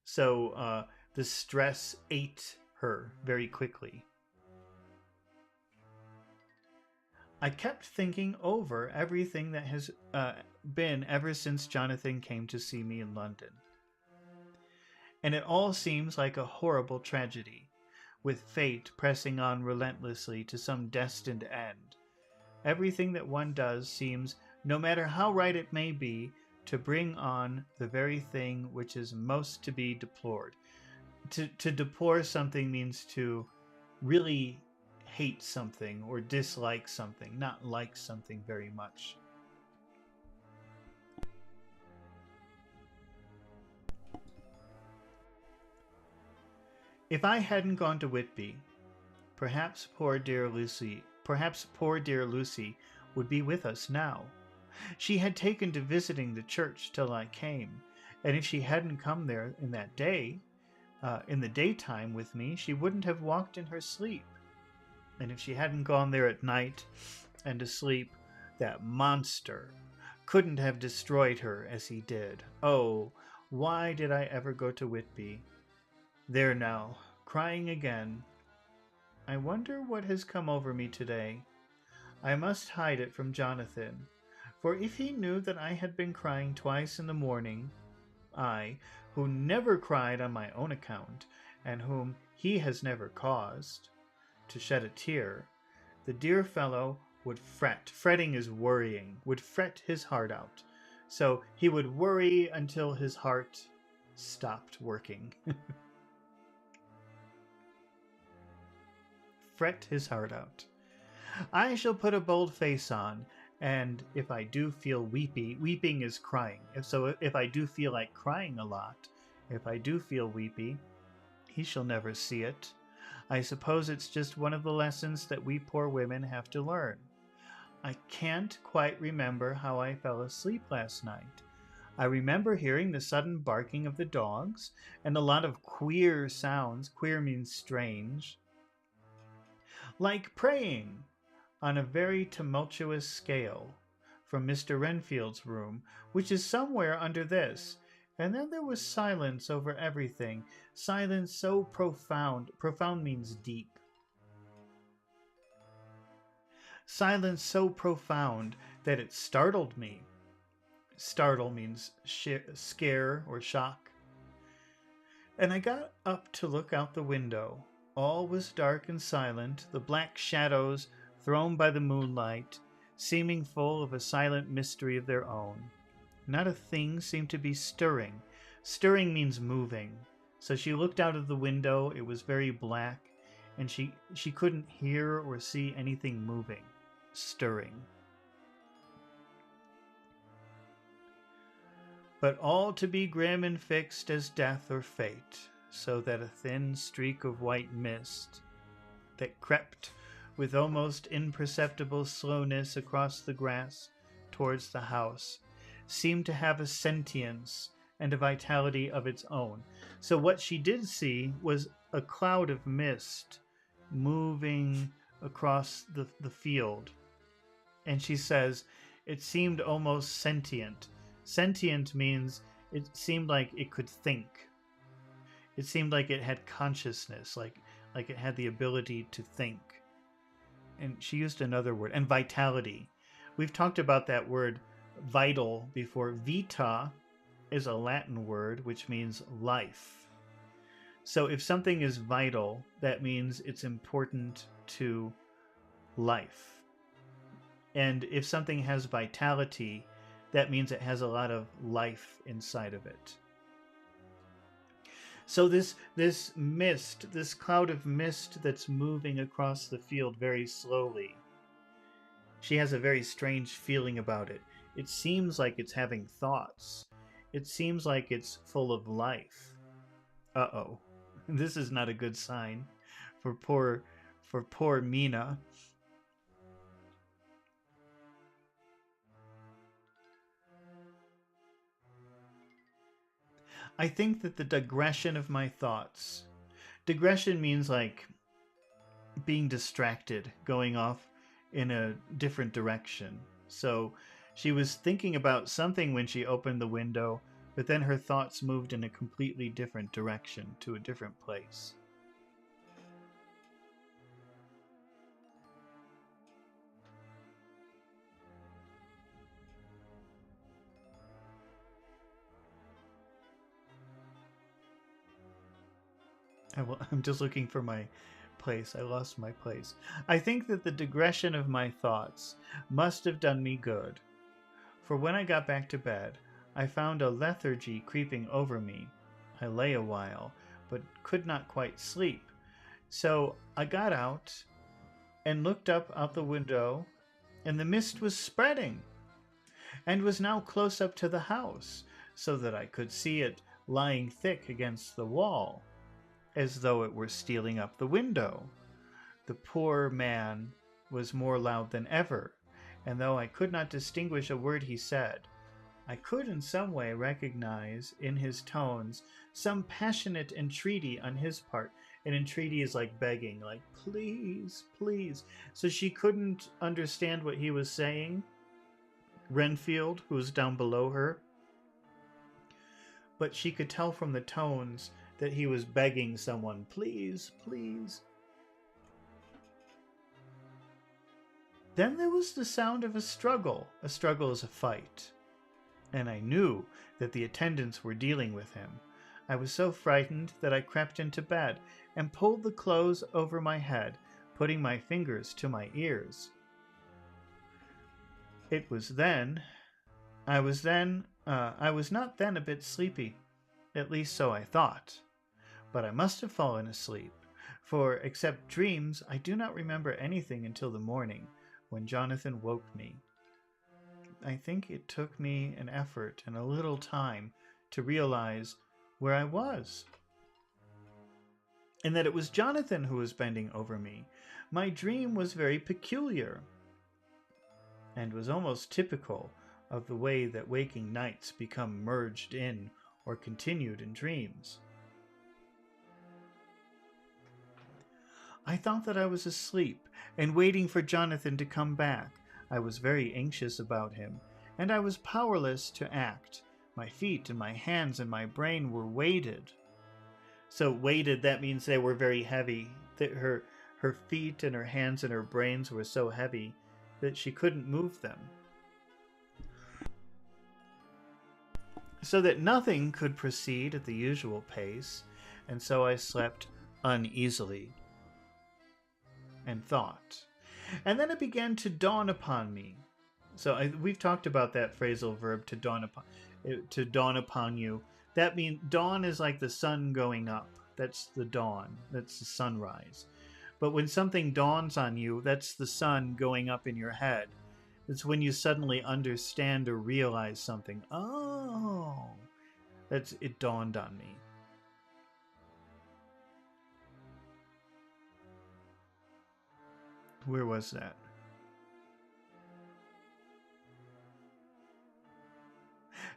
So the stress ate her very quickly. I kept thinking over everything that has been ever since Jonathan came to see me in London. And it all seems like a horrible tragedy, with fate pressing on relentlessly to some destined end. Everything that one does seems, no matter how right it may be, to bring on the very thing which is most to be deplored. To deplore something means to really hate something or dislike something, not like something very much. If I hadn't gone to Whitby, perhaps poor dear Lucy would be with us now. She had taken to visiting the church till I came, and if she hadn't come there in that day, in the daytime with me, she wouldn't have walked in her sleep. And if she hadn't gone there at night and to sleep, that monster couldn't have destroyed her as he did. Oh, why did I ever go to Whitby? There now, crying again. I wonder what has come over me today. I must hide it from Jonathan, for if he knew that I had been crying twice in the morning, I, who never cried on my own account, and whom he has never caused to shed a tear, the dear fellow would fret. Fretting is worrying, would fret his heart out. So he would worry until his heart stopped working. Fret his heart out. I shall put a bold face on, and if I do feel weeping is crying. If I do feel like crying a lot, if I do feel weepy, he shall never see it. I suppose it's just one of the lessons that we poor women have to learn. I can't quite remember how I fell asleep last night. I remember hearing the sudden barking of the dogs and a lot of queer sounds. Queer means strange. Like praying on a very tumultuous scale from Mr. Renfield's room, which is somewhere under this. And then there was silence over everything. Silence so profound. Profound means deep. Silence so profound that it startled me. Startle means scare or shock. And I got up to look out the window. All was dark and silent, the black shadows thrown by the moonlight, seeming full of a silent mystery of their own. Not a thing seemed to be stirring. Stirring means moving. So she looked out of the window. It was very black, and she couldn't hear or see anything moving, stirring. But all to be grim and fixed as death or fate, so that a thin streak of white mist that crept with almost imperceptible slowness across the grass towards the house seemed to have a sentience and a vitality of its own. So what she did see was a cloud of mist moving across the field. And she says it seemed almost sentient. Sentient means it seemed like it could think. It seemed like it had consciousness, like it had the ability to think. And she used another word, and vitality. We've talked about that word vital before. Vita is a Latin word which means life. So if something is vital, that means it's important to life. And if something has vitality, that means it has a lot of life inside of it. So this mist, this cloud of mist that's moving across the field very slowly, she has a very strange feeling about it. It seems like it's having thoughts. It seems like it's full of life. Uh-oh. This is not a good sign for poor Mina. I think that the digression of my thoughts. Digression means like being distracted, going off in a different direction. So she was thinking about something when she opened the window, but then her thoughts moved in a completely different direction to a different place. I'm just looking for my place. I lost my place. I think that the digression of my thoughts must have done me good. For when I got back to bed, I found a lethargy creeping over me. I lay a while, but could not quite sleep. So I got out and looked up out the window, and the mist was spreading, and was now close up to the house, so that I could see it lying thick against the wall, as though it were stealing up the window. The poor man was more loud than ever, and though I could not distinguish a word he said, I could in some way recognize in his tones some passionate entreaty on his part. An entreaty is like begging, like, please, please. So she couldn't understand what he was saying, Renfield, who was down below her, but she could tell from the tones that he was begging someone, please, please. Then there was the sound of a struggle. A struggle is a fight. And I knew that the attendants were dealing with him. I was so frightened that I crept into bed and pulled the clothes over my head, putting my fingers to my ears. I was not then a bit sleepy. At least so I thought. But I must have fallen asleep, for except dreams, I do not remember anything until the morning, when Jonathan woke me. I think it took me an effort and a little time to realize where I was, and that it was Jonathan who was bending over me. My dream was very peculiar, and was almost typical of the way that waking nights become merged in or continued in dreams. I thought that I was asleep and waiting for Jonathan to come back. I was very anxious about him, and I was powerless to act. My feet and my hands and my brain were weighted. So weighted, that means they were very heavy. That her feet and her hands and her brains were so heavy that she couldn't move them. So that nothing could proceed at the usual pace, and so I slept uneasily and thought. And then it began to dawn upon me. So we've talked about that phrasal verb, to dawn upon you. That means dawn is like the sun going up. That's the dawn. That's the sunrise. But when something dawns on you, that's the sun going up in your head. It's when you suddenly understand or realize something. Oh, it dawned on me. Where was that?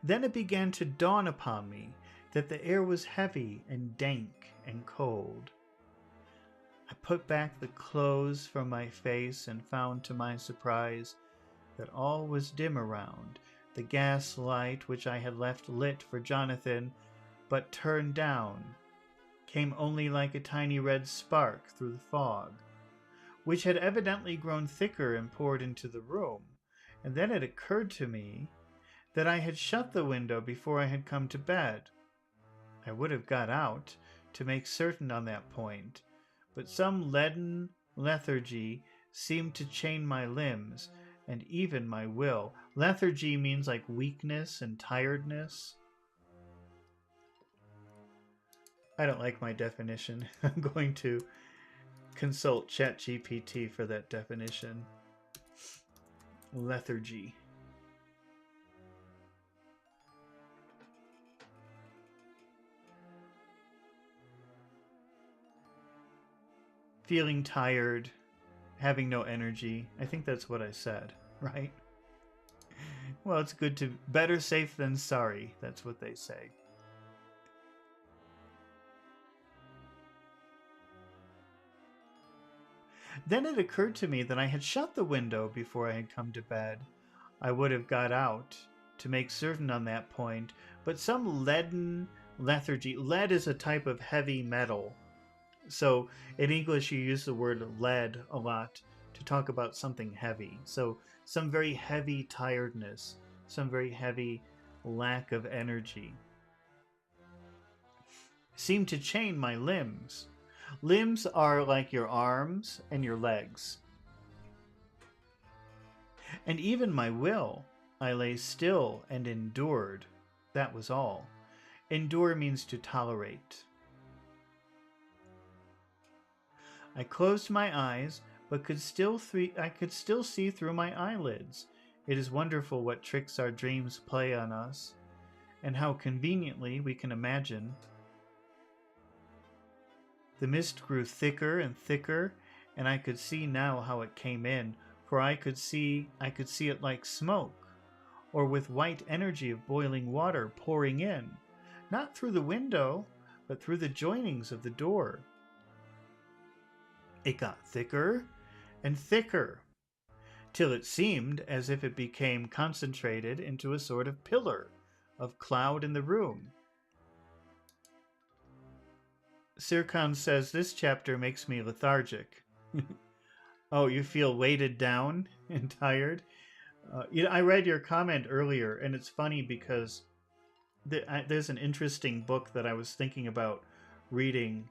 Then it began to dawn upon me that the air was heavy and dank and cold. I put back the clothes from my face and found to my surprise that all was dim around. The gas light which I had left lit for Jonathan, but turned down, came only like a tiny red spark through the fog, which had evidently grown thicker and poured into the room. And then it occurred to me that I had shut the window before I had come to bed. I would have got out to make certain on that point, but some leaden lethargy seemed to chain my limbs, and even my will. Lethargy means like weakness and tiredness. I don't like my definition. I'm going to consult ChatGPT for that definition. Lethargy. Feeling tired, having no energy. I think that's what I said, right? Well, it's good to better safe than sorry. That's what they say. Then it occurred to me that I had shut the window before I had come to bed. I would have got out to make certain on that point, but some leaden lethargy. Lead is a type of heavy metal. So in English, you use the word lead a lot to talk about something heavy. So some very heavy tiredness, some very heavy lack of energy seemed to chain my limbs. Limbs are like your arms and your legs. And even my will, I lay still and endured. That was all. Endure means to tolerate. I closed my eyes, but I could still see through my eyelids. It is wonderful what tricks our dreams play on us, and how conveniently we can imagine. The mist grew thicker and thicker, and I could see now how it came in, for I could see it like smoke, or with white energy of boiling water pouring in, not through the window, but through the joinings of the door. It got thicker and thicker, till it seemed as if it became concentrated into a sort of pillar of cloud in the room. Sirkan says, this chapter makes me lethargic. Oh, you feel weighted down and tired? I read your comment earlier, and it's funny because there's an interesting book that I was thinking about reading,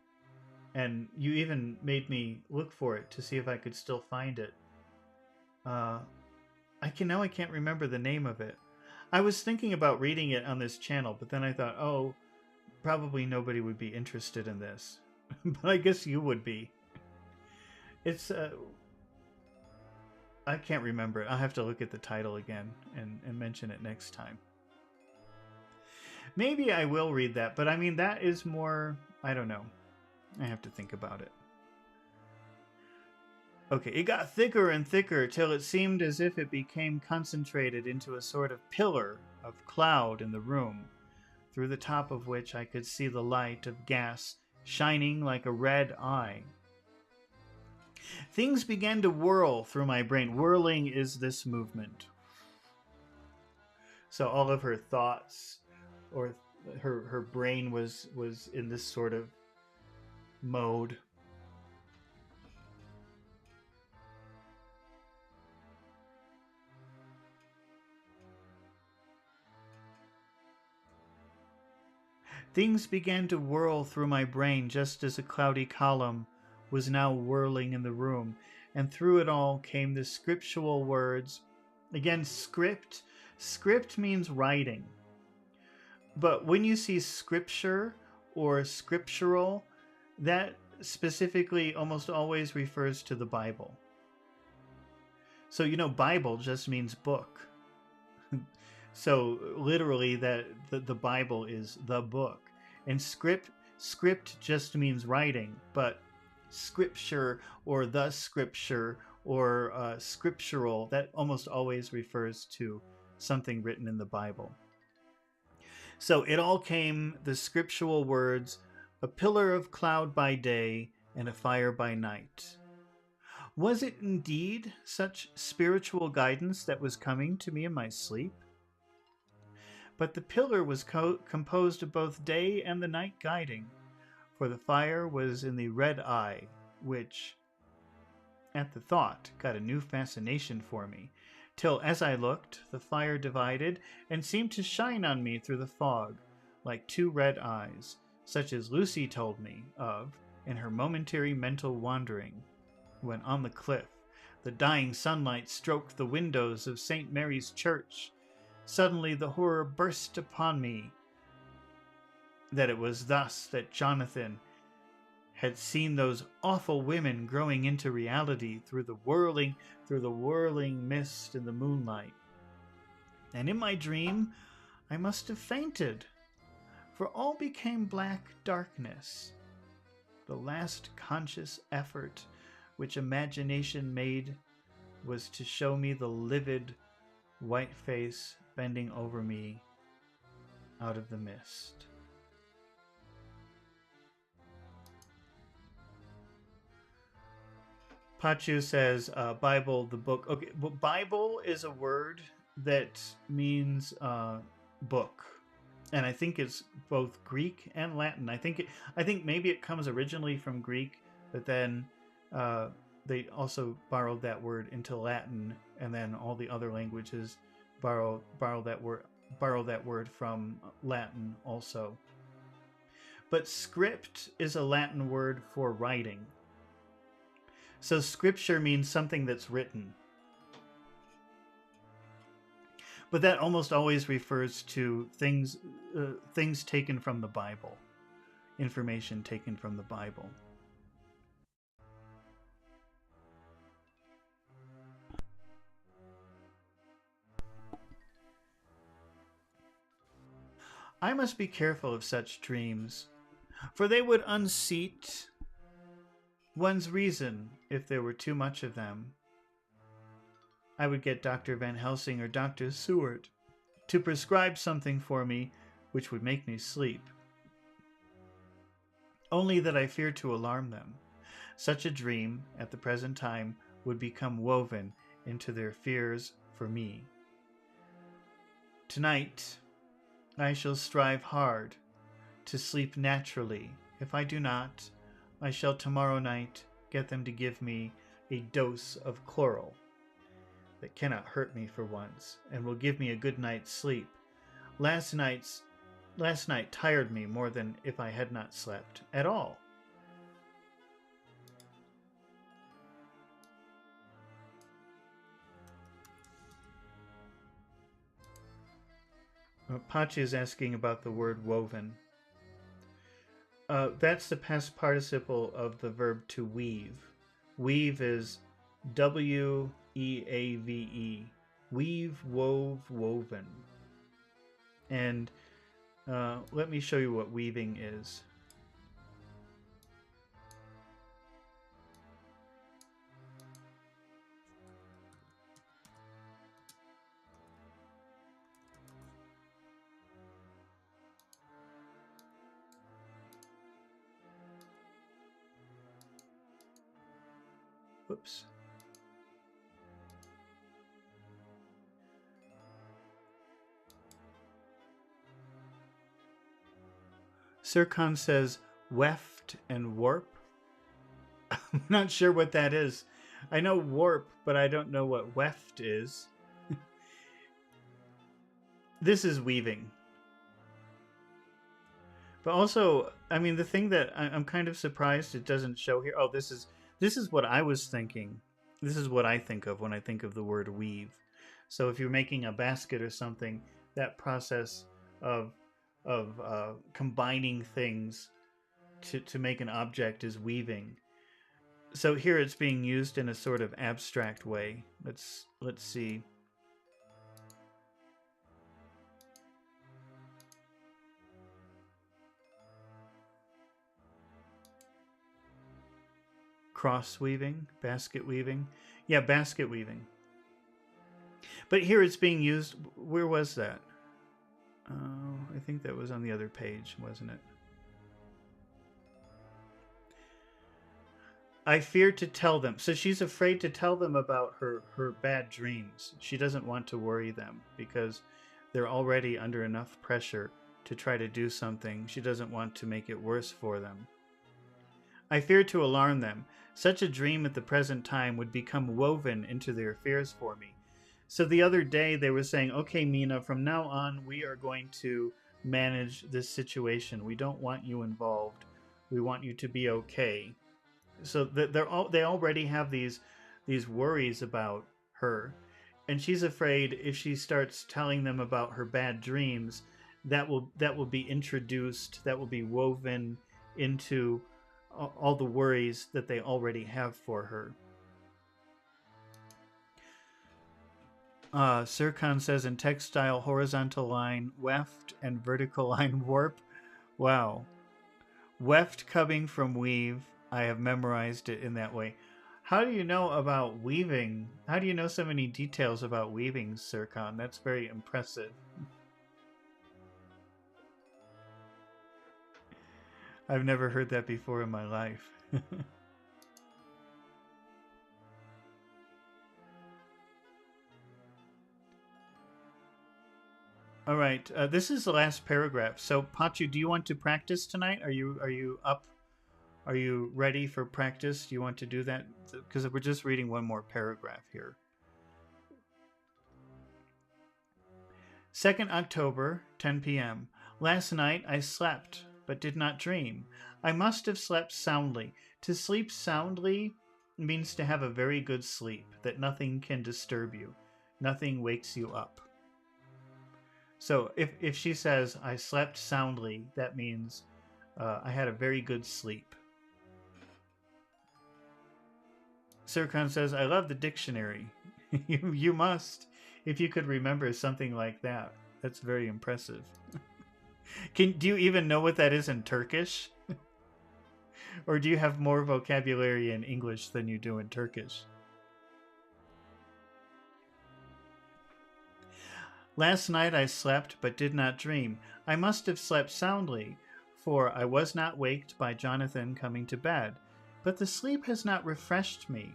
and you even made me look for it to see if I could still find it. I can't remember the name of it. I was thinking about reading it on this channel, but then I thought, oh, probably nobody would be interested in this. But I guess you would be. It's I can't remember it. I'll have to look at the title again and mention it next time. Maybe I will read that, but I mean, that is more, I don't know. I have to think about it. Okay, it got thicker and thicker till it seemed as if it became concentrated into a sort of pillar of cloud in the room, through the top of which I could see the light of gas shining like a red eye. Things began to whirl through my brain. Whirling is this movement. So all of her thoughts, or her brain was in this sort of mode. Things began to whirl through my brain just as a cloudy column was now whirling in the room, and through it all came the scriptural words. Again, script. Script means writing. But when you see scripture or scriptural, that specifically almost always refers to the Bible. So, Bible just means book. So literally that the Bible is the book. And script just means writing, but scripture or the scripture or scriptural, that almost always refers to something written in the Bible. So it all came, the scriptural words, a pillar of cloud by day and a fire by night. Was it indeed such spiritual guidance that was coming to me in my sleep? But the pillar was composed of both day and the night guiding, for the fire was in the red eye, which, at the thought, got a new fascination for me, till as I looked, the fire divided and seemed to shine on me through the fog, like two red eyes, such as Lucy told me of in her momentary mental wandering, when on the cliff, The dying sunlight stroked the windows of St. Mary's Church. Suddenly the horror burst upon me that it was thus that Jonathan had seen those awful women growing into reality through the whirling mist in the moonlight. And in my dream, I must have fainted, for all became black darkness. The last conscious effort which imagination made was to show me the livid white face bending over me out of the mist. Pachu says, Bible, the book. Okay, well, Bible is a word that means book, and I think it's both Greek and Latin. I think maybe it comes originally from Greek, but then they also borrowed that word into Latin, and then all the other languages borrow that word from Latin also. But script is a Latin word for writing. So scripture means something that's written. But that almost always refers to things taken from the Bible, information taken from the Bible. I must be careful of such dreams, for they would unseat one's reason if there were too much of them. I would get Dr. Van Helsing or Dr. Seward to prescribe something for me which would make me sleep. Only that I fear to alarm them. Such a dream, at the present time, would become woven into their fears for me. Tonight, I shall strive hard to sleep naturally. If I do not, I shall tomorrow night get them to give me a dose of chloral that cannot hurt me for once, and will give me a good night's sleep. Last night tired me more than if I had not slept at all. Pachi is asking about the word woven. That's the past participle of the verb to weave. Weave is W-E-A-V-E. Weave, wove, woven. And let me show you what weaving is. Whoops. Sirkan says weft and warp. I'm not sure what that is. I know warp, but I don't know what weft is. This is weaving. But also, I mean, the thing that I'm kind of surprised it doesn't show here. Oh, this is what I was thinking. This is what I think of when I think of the word weave. So if you're making a basket or something, that process of combining things to make an object is weaving. So here it's being used in a sort of abstract way. Let's see. Cross weaving, basket weaving. Yeah, basket weaving. But here it's being used. Where was that? I think that was on the other page, wasn't it? I fear to tell them. So she's afraid to tell them about her bad dreams. She doesn't want to worry them because they're already under enough pressure to try to do something. She doesn't want to make it worse for them. I fear to alarm them. Such a dream at the present time would become woven into their fears for me. So the other day they were saying, okay, Mina, from now on we are going to manage this situation. We don't want you involved. We want you to be okay. So they already have these these worries about her, and she's afraid if she starts telling them about her bad dreams, that will be introduced, that will be woven into all the worries that they already have for her. Sircon says in textile, horizontal line weft and vertical line warp. Wow. Weft coming from weave. I have memorized it in that way. How do you know about weaving? How do you know so many details about weaving, Sircon? That's very impressive. I've never heard that before in my life. All right, this is the last paragraph. So, Pachu, do you want to practice tonight? Are you up? Are you ready for practice? Do you want to do that? Because we're just reading one more paragraph here. 2nd October, 10 p.m. Last night I slept, but did not dream. I must have slept soundly. To sleep soundly means to have a very good sleep, that nothing can disturb you. Nothing wakes you up. So if she says, I slept soundly, that means I had a very good sleep. Sircon says, I love the dictionary. You must, if you could remember something like that. That's very impressive. Do you even know what that is in Turkish? Or do you have more vocabulary in English than you do in Turkish? Last night I slept, but did not dream. I must have slept soundly, for I was not waked by Jonathan coming to bed. But the sleep has not refreshed me.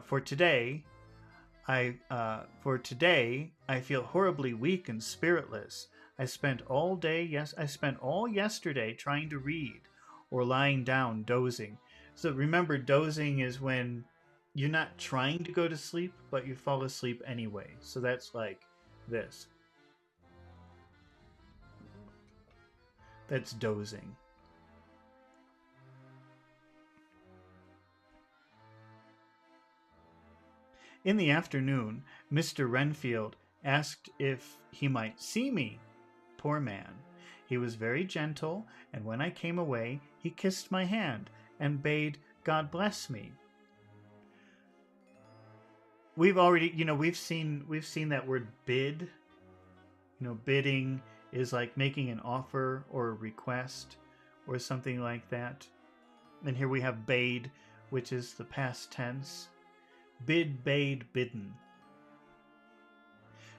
For today, I feel horribly weak and spiritless. I spent all yesterday trying to read, or lying down dozing. So remember, dozing is when you're not trying to go to sleep, but you fall asleep anyway. So that's like this. That's dozing. In the afternoon, Mr. Renfield asked if he might see me. Poor man. He was very gentle, and when I came away, he kissed my hand and bade God bless me. We've already, we've seen that word bid. Bidding is like making an offer or a request or something like that. And here we have bade, which is the past tense. Bid, bade, bidden.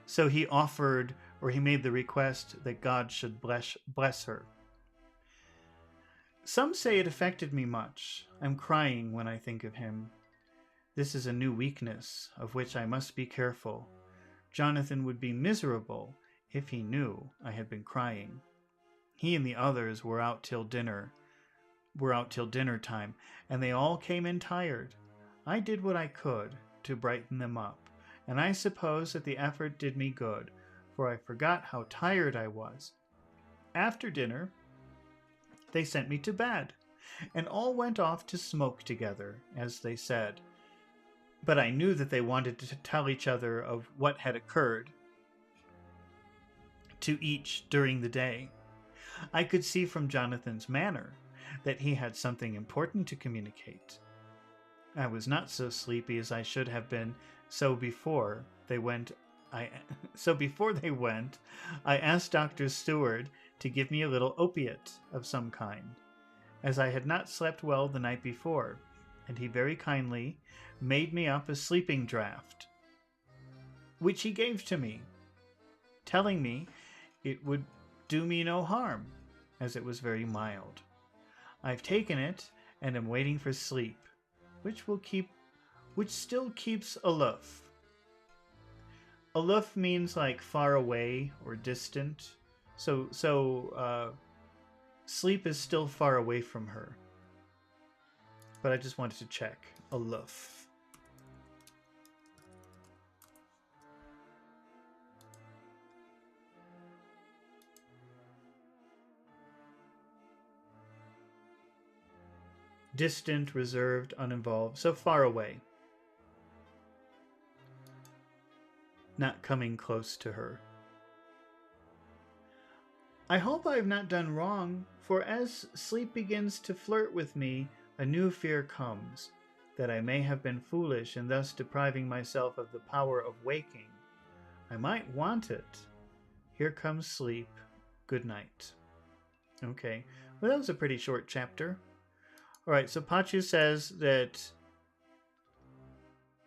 So he offered, or he made the request that God should bless her. Some say it affected me much. I'm crying when I think of him. This is a new weakness, of which I must be careful. Jonathan would be miserable if he knew I had been crying. He and the others were out till dinner time, and they all came in tired. I did what I could to brighten them up, and I suppose that the effort did me good, for I forgot how tired I was. After dinner, they sent me to bed, and all went off to smoke together, as they said. But I knew that they wanted to tell each other of what had occurred to each during the day. I could see from Jonathan's manner that he had something important to communicate. I was not so sleepy as I should have been, so before they went, I asked Dr. Stewart to give me a little opiate of some kind, as I had not slept well the night before, and he very kindly made me up a sleeping draught, which he gave to me, telling me it would do me no harm, as it was very mild. I've taken it, and am waiting for sleep, which still keeps aloof. Aloof means like far away or distant. So sleep is still far away from her. But I just wanted to check. Aloof. Distant, reserved, uninvolved. So far away. not coming close to her. I hope I have not done wrong, for as sleep begins to flirt with me, a new fear comes, that I may have been foolish in thus depriving myself of the power of waking. I might want it. Here comes sleep. Good night. Okay, well, that was a pretty short chapter. All right, so Pachu says that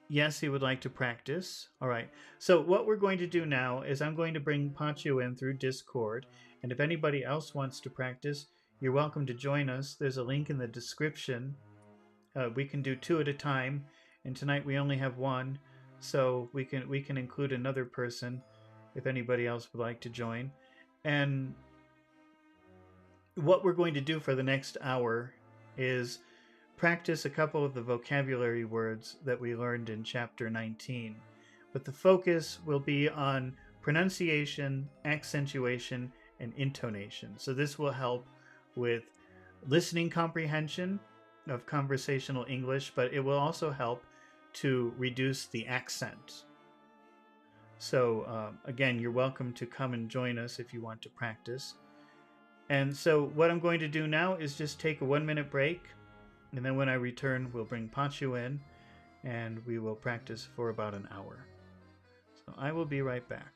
yes, he would like to practice. All right, so what we're going to do now is I'm going to bring Pachu in through Discord, and if anybody else wants to practice, you're welcome to join us. There's a link in the description. We can do 2 at a time, and tonight we only have 1, so we can include another person if anybody else would like to join. And what we're going to do for the next hour is practice a couple of the vocabulary words that we learned in chapter 19. But the focus will be on pronunciation, accentuation, and intonation. So this will help with listening comprehension of conversational English, but it will also help to reduce the accent. So again, you're welcome to come and join us if you want to practice. And so what I'm going to do now is just take a 1-minute break, and then when I return, we'll bring Pachu in, and we will practice for about an hour. So I will be right back.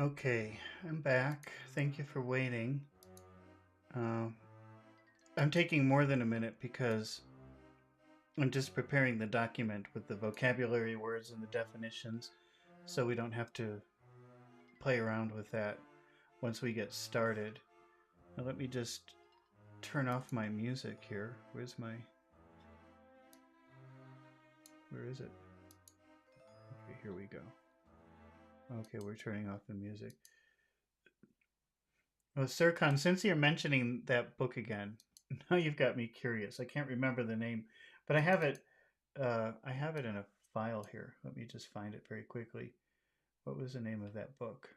Okay, I'm back. Thank you for waiting. Uh, I'm taking more than a minute because I'm just preparing the document with the vocabulary words and the definitions so we don't have to play around with that once we get started. Now, let me just turn off my music here. Where is it? Okay, here we go. Okay, we're turning off the music. Well, Sirkan, since you're mentioning that book again, now you've got me curious. I can't remember the name, but I have it. I have it in a file here. Let me just find it very quickly. What was the name of that book?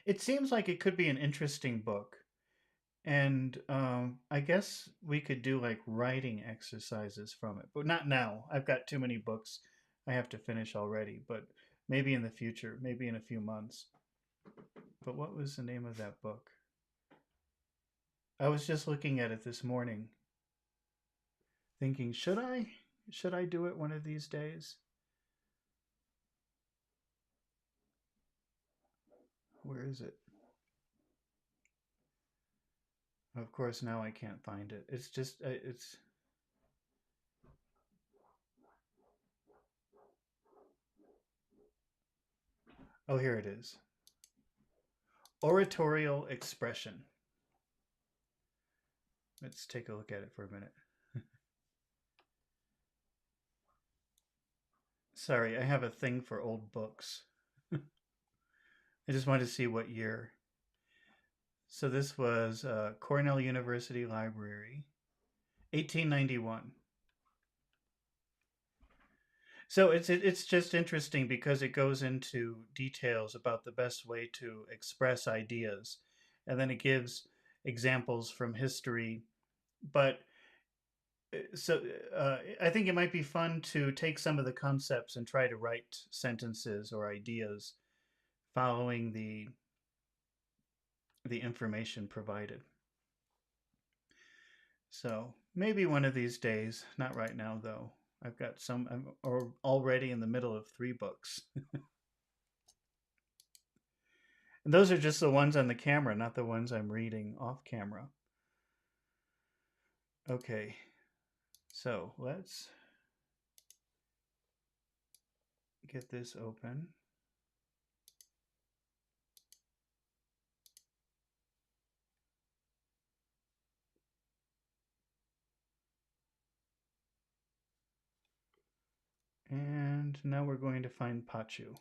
It seems like it could be an interesting book, and I guess we could do like writing exercises from it, but not now. I've got too many books I have to finish already. But maybe in the future, maybe in a few months. But what was the name of that book? I was just looking at it this morning, thinking, should I do it one of these days? Where is it? Of course, now I can't find it. It's just it's. Oh, here it is. Oratorial expression. Let's take a look at it for a minute. Sorry, I have a thing for old books. I just wanted to see what year. So this was Cornell University Library, 1891. So it's just interesting because it goes into details about the best way to express ideas, and then it gives examples from history. But so I think it might be fun to take some of the concepts and try to write sentences or ideas following the information provided. So maybe one of these days, not right now though. I've got some. I'm already in the middle of 3 books. And those are just the ones on the camera, not the ones I'm reading off camera. Okay, so let's get this open. And now we're going to find Pachu.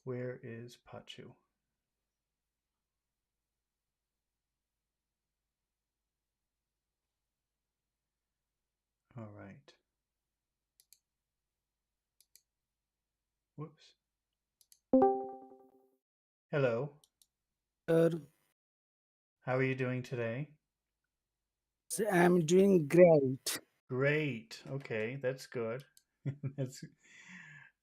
Where is Pachu? All right. Whoops. Hello. Sir, How are you doing today? I'm doing great. Great. Okay, that's good. that's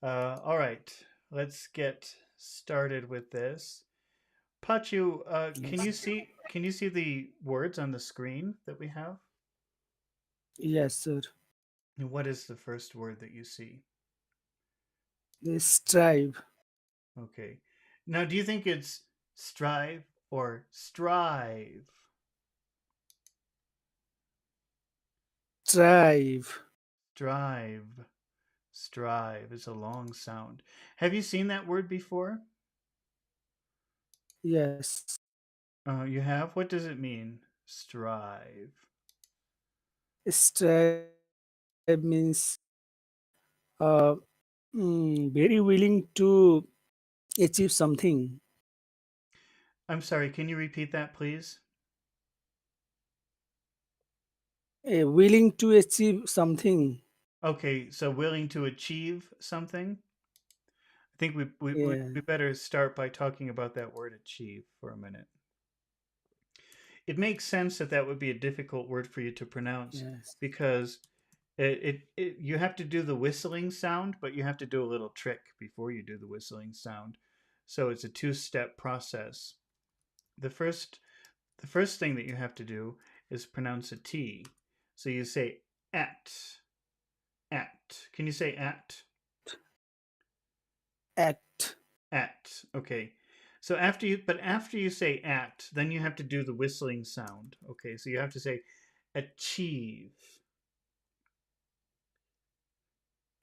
all right. Let's get started with this. Pachu, Yes, can you see the words on the screen that we have? yes, sir. And what is the first word that you see? Strive, Okay. Now, do you think it's strive or strive? strive. Strive. Strive is a long sound. Have you seen that word before? Yes, You have? What does it mean? Strive. strive means uh, very willing to achieve something. I'm sorry, can you repeat that, please? Willing to achieve something. Okay, so willing to achieve something? I think we Yeah, better start by talking about that word achieve for a minute. It makes sense that that would be a difficult word for you to pronounce yes, because you have to do the whistling sound, but you have to do a little trick before you do the whistling sound. So it's a two-step process. The first the first thing that you have to do is pronounce a T. So you say at. Can you say at? act. At. Okay. So after you say at, then you have to do the whistling sound. Okay. So you have to say achieve.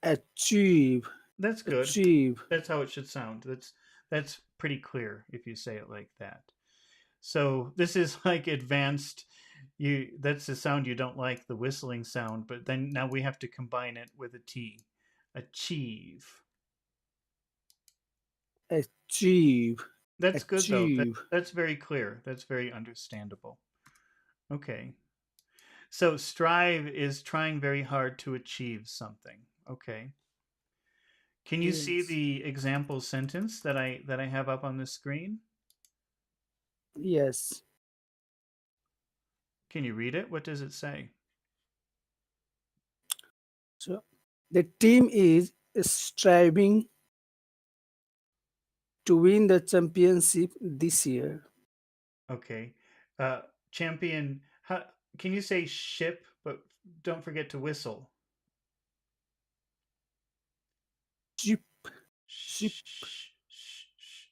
achieve, That's good. achieve, That's how it should sound. That's pretty clear if you say it like that. So this is like advanced. You That's the sound you don't like, the whistling sound, but then now we have to combine it with a T. Achieve. achieve, That's good though. achieve. That's very clear. That's very understandable. Okay. So strive is trying very hard to achieve something. Okay. Can you see Yes, the example sentence that I have up on the screen? yes. Can you read it? What does it say? So the team is striving to win the championship this year. Okay. Uh, champion. Can you say ship? But don't forget to whistle. Ship, ship,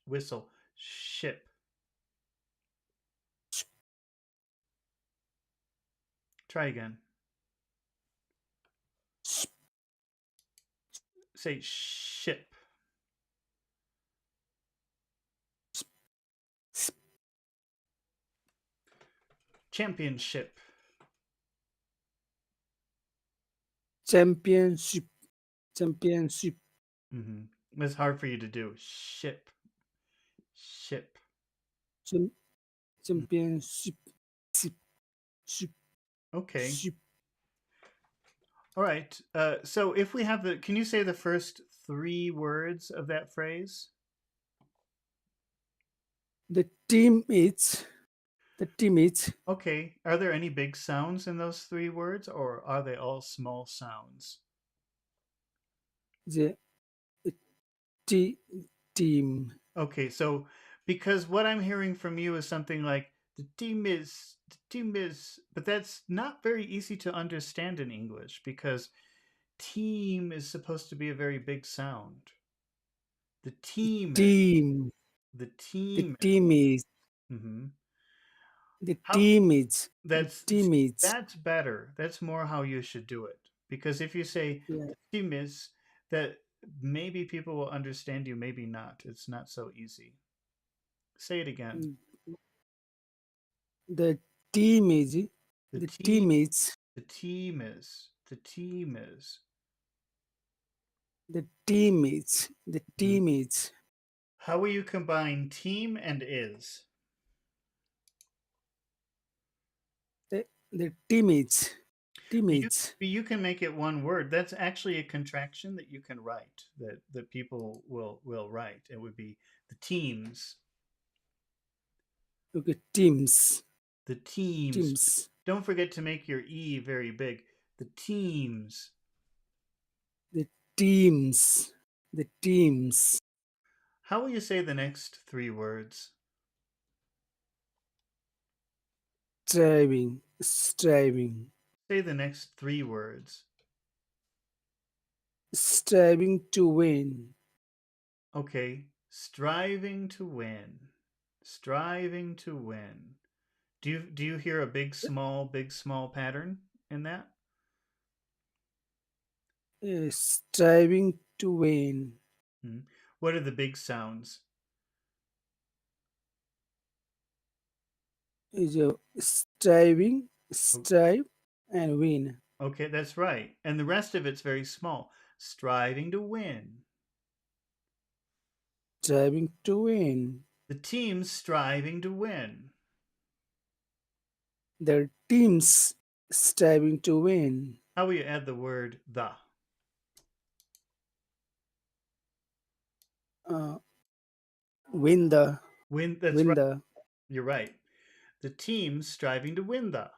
Whistle. Ship. Try again. ship, Say ship. ship. Championship. Championship, championship, It's hard for you to do. Ship. Ship. cham- Mm. championship, ship, ship, Okay. ship. All right. So if we have can you say the first three words of that phrase? The team is, the team is Okay. Are there any big sounds in those three words, or are they all small sounds? the t- team. Okay. So because what I'm hearing from you is something like the team is, but that's not very easy to understand in English because team is supposed to be a very big sound. The The team is. team, The the team is. team is, Mm-hmm. the How team is, the that's team is. that's better. That's more how you should do it. Because if you say Yeah. team is, that maybe people will understand you, maybe not. It's not so easy. Say it again. Mm, The team is, The the team team is, the team is. The team is. the team is, the Mhm. team is. How will you combine team and is? The team is, team You is. you can make it one word. That's actually a contraction that you can write, that people will write. It would be the teams. Okay, teams, The teams. teams, Don't forget to make your E very big. The teams. the teams, the teams. How will you say the next three words? Striving, striving, Say the next three words. striving to win. Okay. Striving to win. Striving to win. Do you hear a big small pattern in that? Striving to win Hmm. What are the big sounds? is a striving, O- strive, and win. Okay, that's right. And the rest of it's very small. Striving to win. Striving to win. The team's striving to win. Their teams striving to win. How will you add the word the? Uh, win the, Win. That's win right. the. You're right. The team's striving to win the.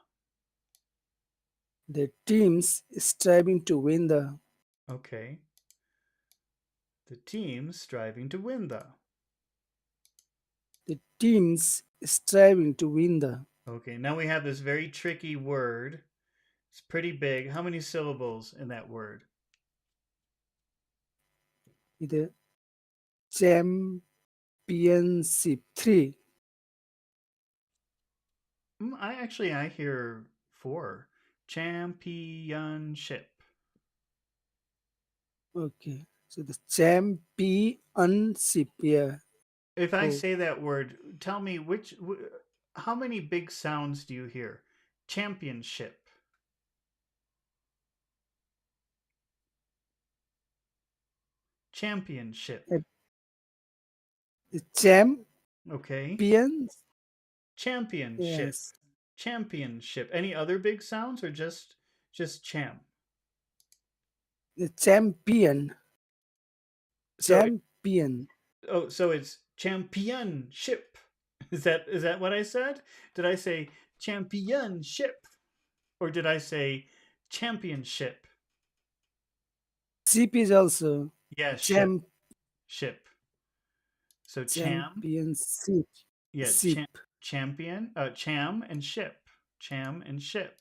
The teams striving to win the. Okay. The team's striving to win the. The teams striving to win the. Okay. Now we have this very tricky word. It's pretty big. How many syllables in that word? The champion. championship. 3. I hear 4. Championship. Okay. So the championship. Yeah. If I 4. say that word, tell me how many big sounds do you hear? Championship. Championship. Uh, The champions. Okay. Championship. Yes. Championship. Any other big sounds or just champ? The champion. So Champion. so it's championship. Is that what I said? Did I say championship or did I say championship? Ship is also Yeah, ship. champ Ship. So championship. yeah, Ship. champion, cham and ship. Cham and ship.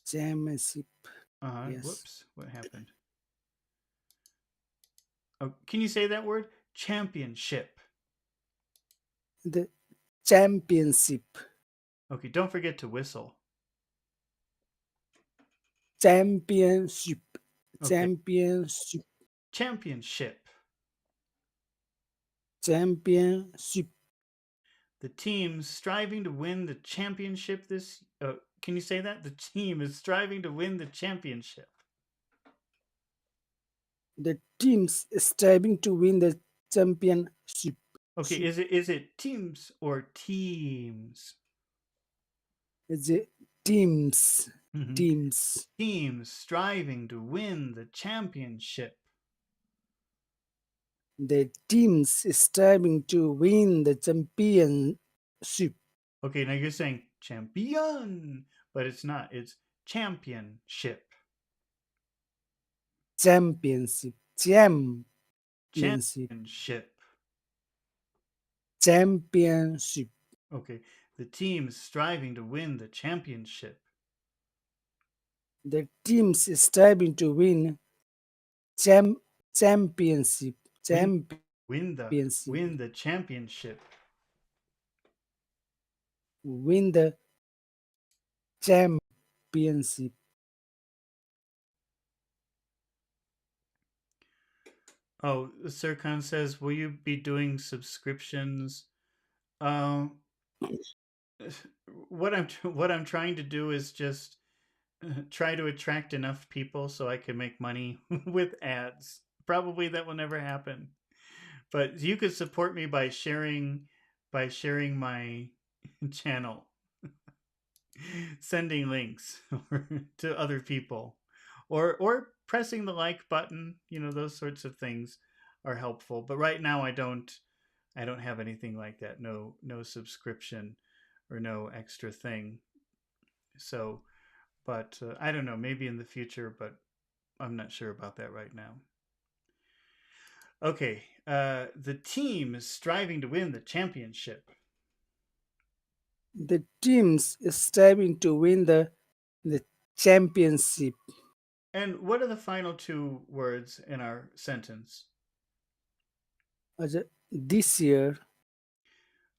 Championship. Uh-huh. Yes. Whoops. What happened? Oh, can you say that word? Championship. The championship. Okay, don't forget to whistle. Championship. Okay. Championship. Championship. Championship. The team striving to win the championship this. Can you say that? The team is striving to win the championship. The teams striving to win the championship. Okay, is it teams or teams? The teams. Mhm. Teams. Teams striving to win the championship. The teams striving to win the championship. Okay, now you're saying champion, but it's not. It's championship. Championship. Championship. Championship. Championship. Okay, the team striving to win the championship. The teams striving to win championship. Win, Championship. win the championship. Win the championship. Oh, Sirkan says, will you be doing subscriptions? Um, what I'm trying to do is just try to attract enough people so I can make money with ads. Probably that will never happen. But you could support me by sharing my channel, sending links to other people, or pressing the like button. Those sorts of things are helpful. But right now I don't have anything like that. No subscription or no extra thing. So, but I don't know. Maybe in the future, but I'm not sure about that right now. Okay, the team is striving to win the championship. The teams striving to win the championship. And what are the final two words in our sentence? This year.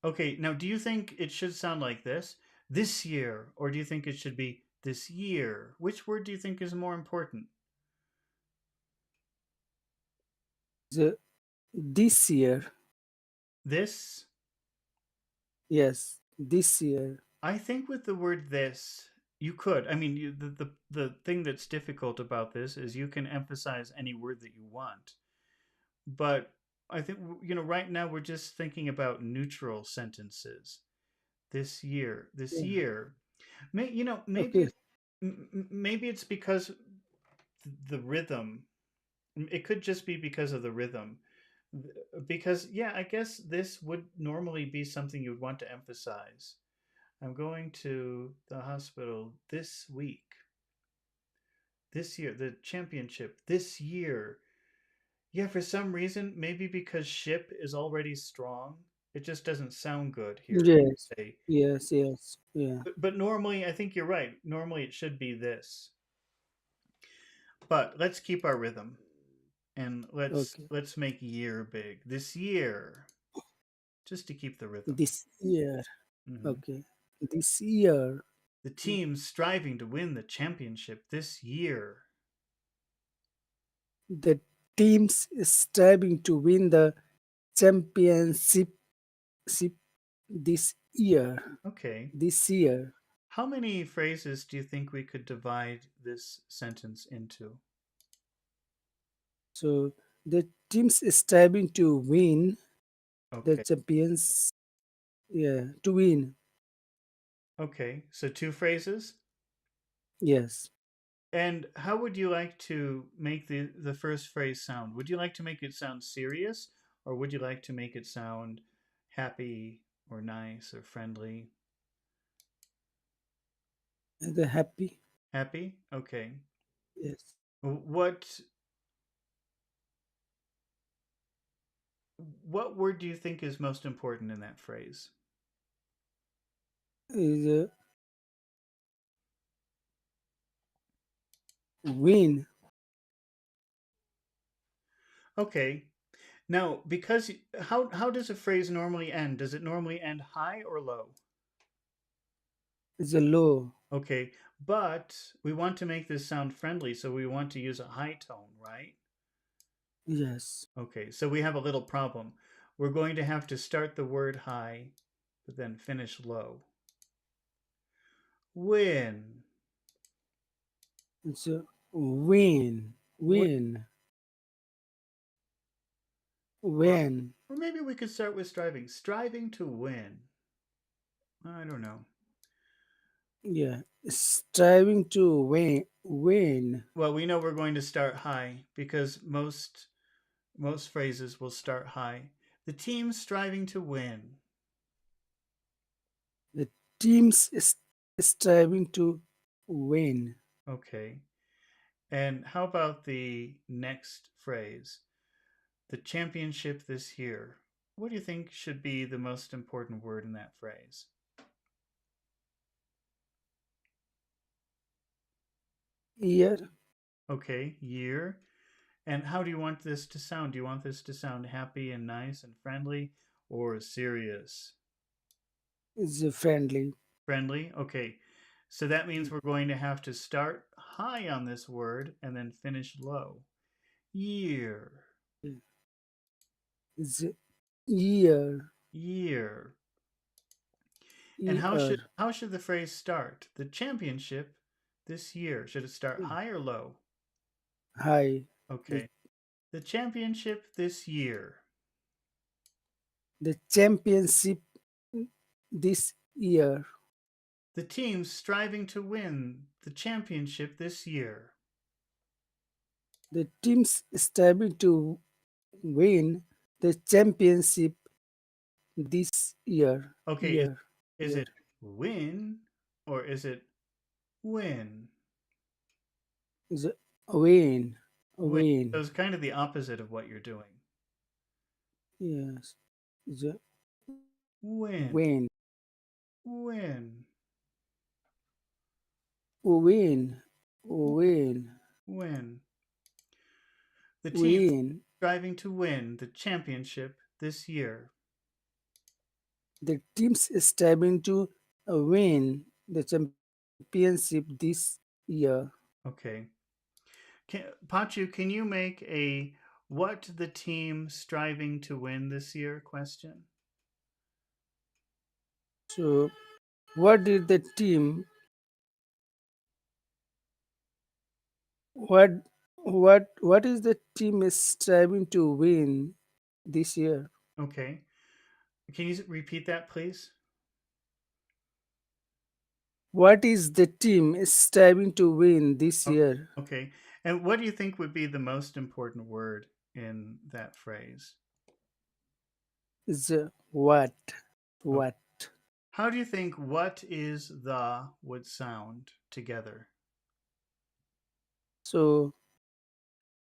Okay, now do you think it should sound like this year, or do you think it should be this year? Which word do you think is more important? This year. This? Yes, this year. I think with the word this, you could. I mean, the thing that's difficult about this is you can emphasize any word that you want. But I think, right now we're just thinking about neutral sentences. This Yeah. year. Maybe Okay. maybe it's because the rhythm. It could just be because of the rhythm. Because yeah, I guess this would normally be something you would want to emphasize. I'm going to the hospital this week. This year, the championship this year. Yeah, for some reason, maybe because ship is already strong, it just doesn't sound good here. Yes. Say, Yes. Yes. Yeah. but normally, I think you're right. Normally, it should be this. But let's keep our rhythm. and let's Okay. let's make year big. This year, just to keep the rhythm. This year. Hmm. Okay. This year. The teams striving to win the championship this year. The teams striving to win the championship ship this year. Okay. This year. How many phrases do you think we could divide this sentence into? So the teams striving to win the Okay. champions. Yeah, to win. Okay. So two phrases. Yes. And how would you like to make the first phrase sound? Would you like to make it sound serious, or would you like to make it sound happy or nice or friendly? The happy. Happy? Okay. Yes. What what word do you think is most important in that phrase? Is win. Okay. Now, because how does a phrase normally end? Does it normally end high or low? Is a low. Okay, but we want to make this sound friendly, so we want to use a high tone, right? Yes. Okay, so we have a little problem. We're going to have to start the word high, but then finish low. Win. It's a win. Win. Win. Or, Win. or maybe we could start with striving. Striving to win. I don't know. Yeah. Striving to win. Win. Well, we know we're going to start high because most phrases will start high. The team striving to win. The teams is striving to win. Okay. And how about the next phrase? The championship this year. What do you think should be the most important word in that phrase? Year Okay, year. And how do you want this to sound? Do you want this to sound happy and nice and friendly or serious? is friendly. Friendly? Okay. So that means we're going to have to start high on this word and then finish low. Year. Is year. Year. And Year. how should the phrase start? The championship this year. Should it start high or low? High. The, Okay. The championship this year. the championship this year. The teams striving to win the championship this year. The teams striving to win the championship this year. Okay, Year. is Year. it win or is it win? Is win. Win. So Win. it's kind of the opposite of what you're doing. Yes. Is Win. win. Win. Win. Win. Win. The team Win. striving to win the championship this year. The teams striving to win the championship this year. Okay. Pachu, can you make a what the team striving to win this year question? So, what did the team? What what is the team is striving to win this year? Okay. Can you repeat that, please? What is the team is striving to win this Oh, year? okay. And what do you think would be the most important word in that phrase? Is what? Okay. What? How do you think what is the would sound together? So,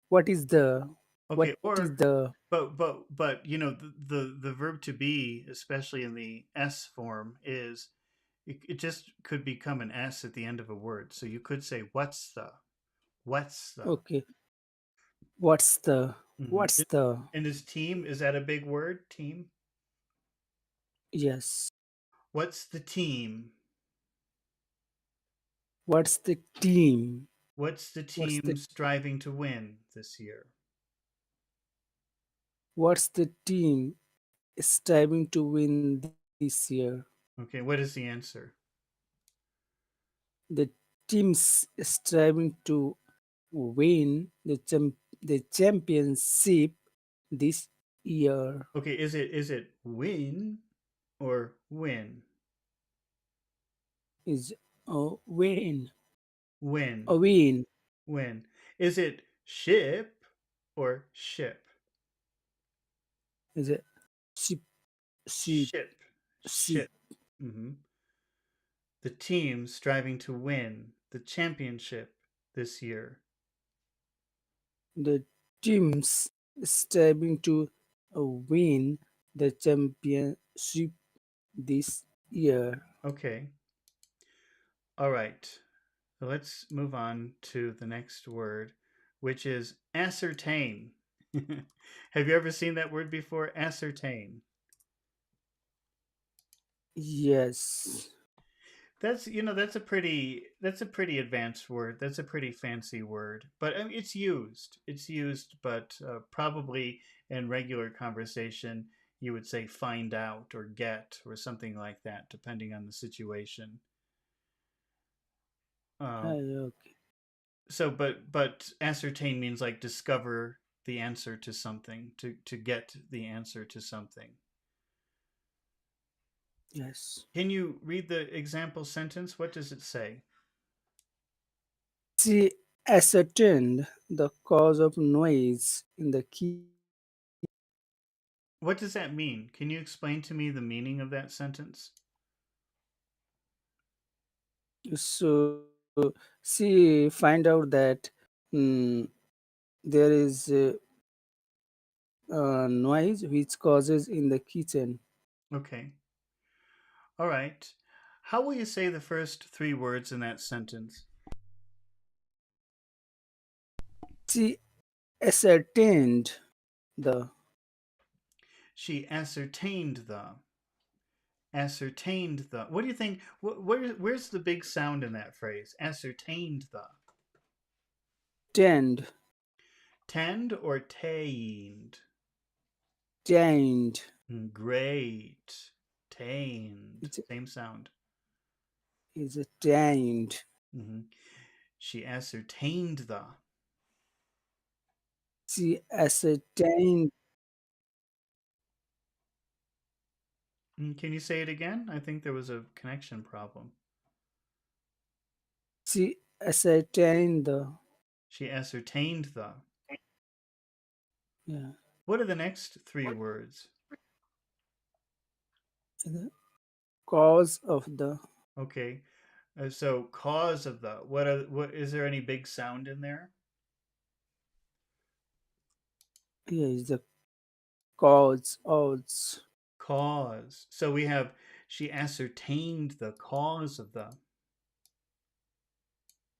what is the what Okay, is or the but you know the verb to be, especially in the s form, is it just could become an s at the end of a word. So you could say what's the okay? What's the Hmm. what's the And his team, is that a big word? Team? yes? What's the team? What's the team? What's the What's team the striving to win this year? what's the team striving to win this year? Okay, what is the answer? The teams striving to win the championship this year Okay, is it win or win? is a win. Win. A win Win. Is it ship or ship? is a ship ship Ship. ship. Ship. Hmm. The team striving to win the championship this year. The teams striving to win the championship this year. Okay. All right. So let's move on to the next word, which is ascertain. Have you ever seen that word before? Ascertain. Yes. That's a pretty advanced word. That's a pretty fancy word, but I mean, it's used. It's used, but probably in regular conversation, you would say find out or get or something like that, depending on the situation. Um, Okay. but ascertain means like discover the answer to something, to get the answer to something. Yes. Can you read the example sentence? What does it say? She ascertained the cause of noise in the kitchen. What does that mean? Can you explain to me the meaning of that sentence? So she find out that mm, there is noise which causes in the kitchen. Okay. All right. How will you say the first three words in that sentence? She ascertained the She ascertained the. Ascertained the. What do you think? Where's the big sound in that phrase? Ascertained the. tend Tend or tained? tained. Great. Tained. It's Same sound. is tained. Hmm. She ascertained the. She ascertained. Can you say it again? I think there was a connection problem. She ascertained the She ascertained the. yeah What are the next three words? the cause of the Okay. So cause of the. What is there any big sound in there? yeah is the cause odds. Cause. So we have she ascertained the cause of the.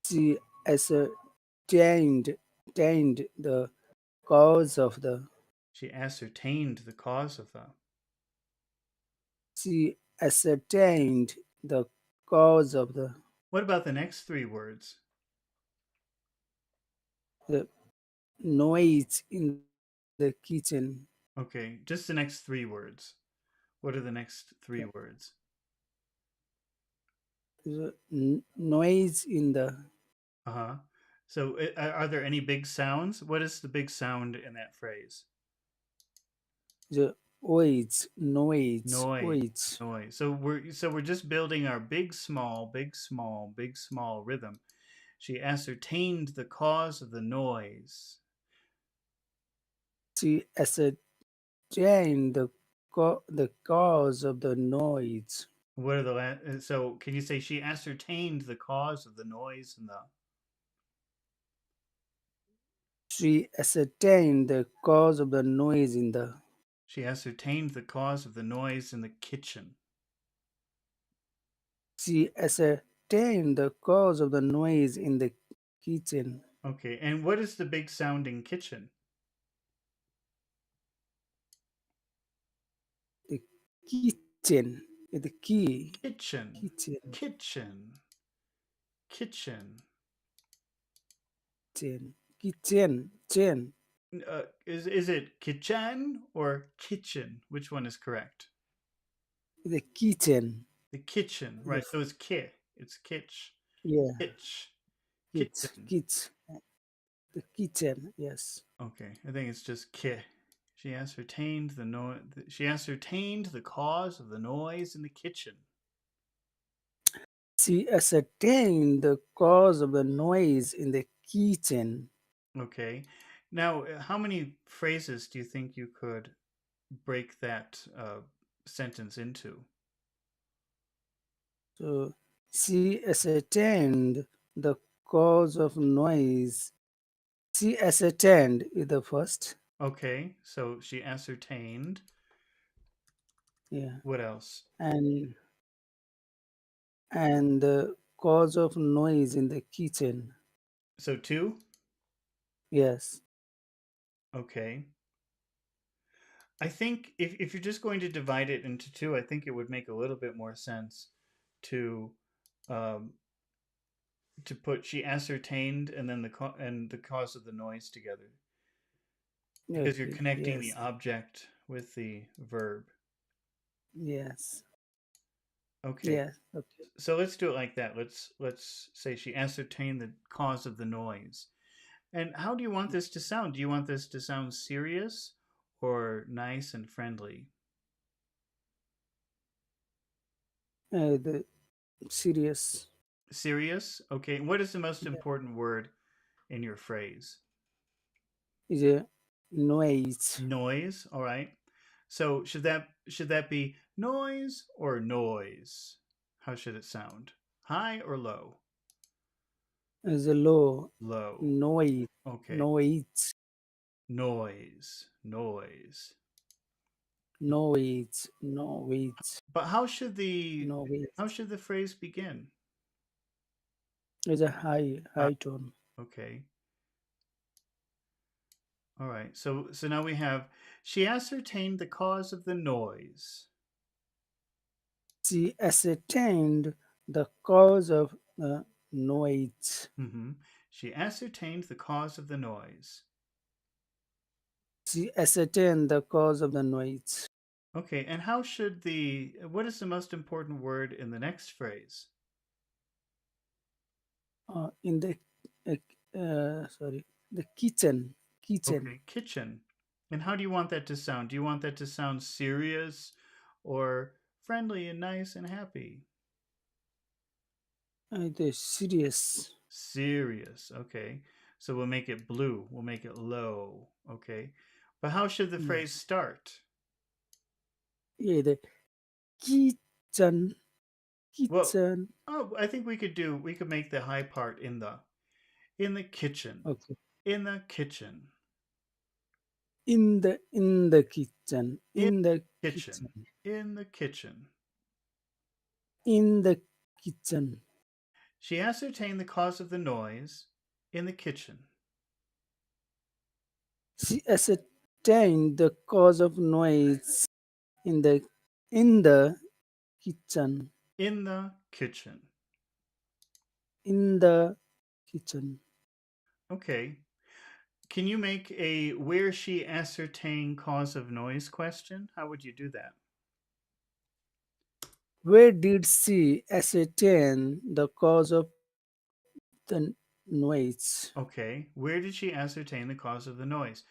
She ascertained tained the cause of the. She ascertained the cause of the. She ascertained the cause of What about the next three words? the noise in the kitchen. Okay, just the next three words. What are the next three words? The noise in Uh huh. So are there any big sounds? What is the big sound in that phrase? the noise Noise. noise. Noise. So we're just building our big small, big small, big small rhythm. She ascertained the cause of the noise. She ascertained the cause of the noise. What are the so can you say she ascertained the cause of the noise in the. She ascertained the cause of the noise in the. She ascertained the cause of the noise in the kitchen. She ascertained the cause of the noise in the kitchen. Okay, and what is the big sounding kitchen? The kitchen. The key. Kitchen, Kitchen. kitchen, kitchen. Kitchen. Kitchen. Kitchen. Is it kitchen or kitchen? Which one is correct? The kitchen. The kitchen, The right? So it's ki. It's kitch, yeah. kitch, Kit. kitchen. Kit. The kitchen. Yes. Okay, I think it's just ki. She ascertained the She ascertained the cause of the noise in the kitchen. She ascertained the cause of the noise in the kitchen. Okay, now how many phrases do you think you could break that sentence into? So she ascertained the cause of noise. She ascertained is the first. Okay, so she ascertained. Yeah. What else? And the cause of noise in the kitchen. So two. Yes. Okay. I think if you're just going to divide it into two, I think it would make a little bit more sense to um, to put she ascertained and then the cause of the noise together because you're Okay. connecting the Yes. object with the verb. Yes. Okay, Yes. Okay. so let's do it like that. Let's say she ascertained the cause of the noise. And how do you want this to sound? Do you want this to sound serious or nice and friendly? The serious Serious? Okay. What is the most important word in your phrase? is a noise. Noise. All right. So should that be noise or noise? How should it sound? High or low? Is a low Low. noise. Okay. Noise. Noise. Noise. Noise. Noise. But how Noise. should the phrase begin? Is a high Uh, high tone. okay. All right. So now we have she ascertained the cause of the noise. She ascertained the cause of the noise. Hmm. She ascertained the cause of the noise. She ascertained the cause of the noise. Okay, and what is the most important word in the next phrase? In the sorry, the kitchen. Kitchen. Okay, kitchen. And how do you want that to sound? Do you want that to sound serious or friendly and nice and happy? The serious. Serious. Okay. So we'll make it blue. We'll make it low. Okay. But how should the phrase Yes. start? Yeah, the kitchen. Well, Kitchen. oh, I think we could make the high part in the kitchen. Okay. In the kitchen. In the kitchen. In In the the kitchen. kitchen. In the kitchen. In the kitchen. She ascertained the cause of the noise in the kitchen. She ascertained the cause of noise in the kitchen. In the kitchen. In the kitchen. Okay. Can you make a where she ascertained cause of noise question? How would you do that? Where did she ascertain the cause of the noise? Okay. Where did she ascertain the cause of the noise?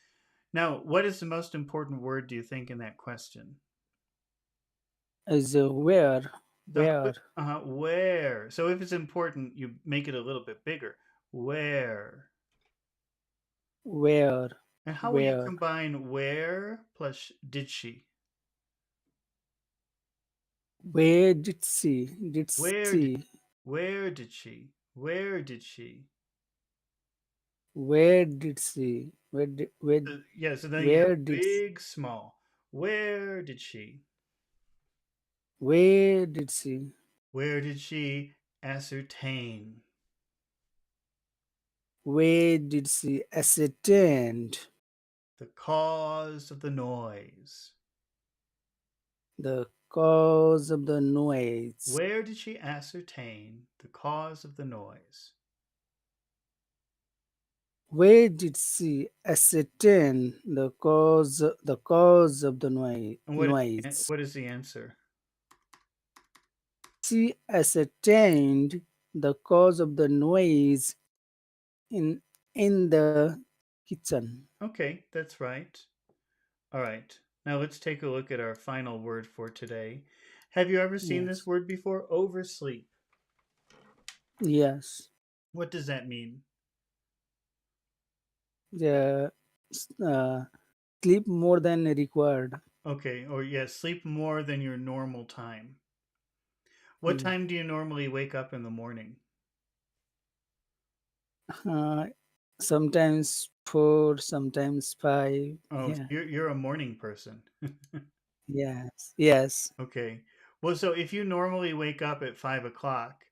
Now, what is the most important word, do you think, in that question? Is where, So, where, where? So, if it's important, you make it a little bit bigger. Where? where, And how will you where, combine where plus did she? where did Where did she, where did she? Where did she? where did she, Yeah, so then you have where did, big, small. Where did she? where did she Where did she ascertain? Where did she ascertain The cause of the noise. the cause of the noise? Where did she ascertain the cause of the noise? Where did she ascertain the cause of the And noise? what is the answer? She ascertained the cause of the noise in in the kitchen. Okay, that's right. All right. Now let's take a look at our final word for today. Have you ever seen this Yes, word before? Oversleep. yes. What does that mean? The uh, sleep more than required. Okay, or yes, sleep more than your normal time. What Yeah. time do you normally wake up in the morning? Uh, Sometimes four, sometimes five. Oh, so Yeah. you're a morning person. Yes. Yes. Okay. Well, so if you normally wake up at 5 o'clock,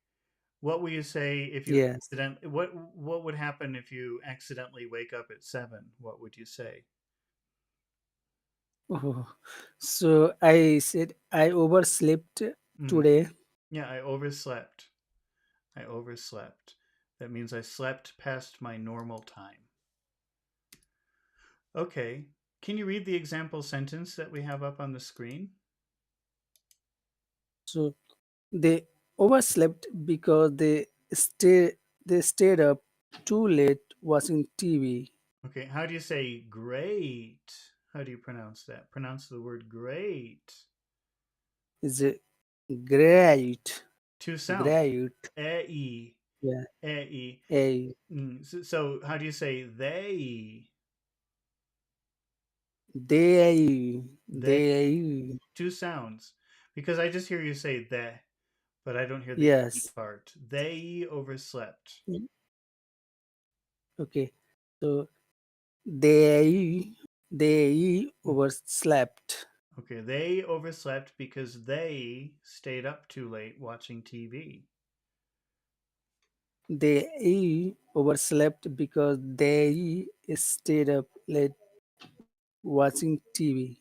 what will you say if you Yes. what would happen if you accidentally wake up at 7? What would you say? Oh. So I said I overslept Mm, today. yeah, I overslept. I overslept. That means I slept past my normal time. Okay. Can you read the example sentence that we have up on the screen? So they overslept because they stayed up too late watching TV. Okay, how do you say great? How do you pronounce that? Pronounce the word great. Is it great? Two sounds. Great. E, Yeah. e. A So how do you say they? They, they. two sounds. Because I just hear you say the, but I don't hear the e Yes. part. They overslept. Okay. So they Mm, overslept. okay, they overslept because they stayed up too late watching TV. They overslept because they stayed up late watching TV.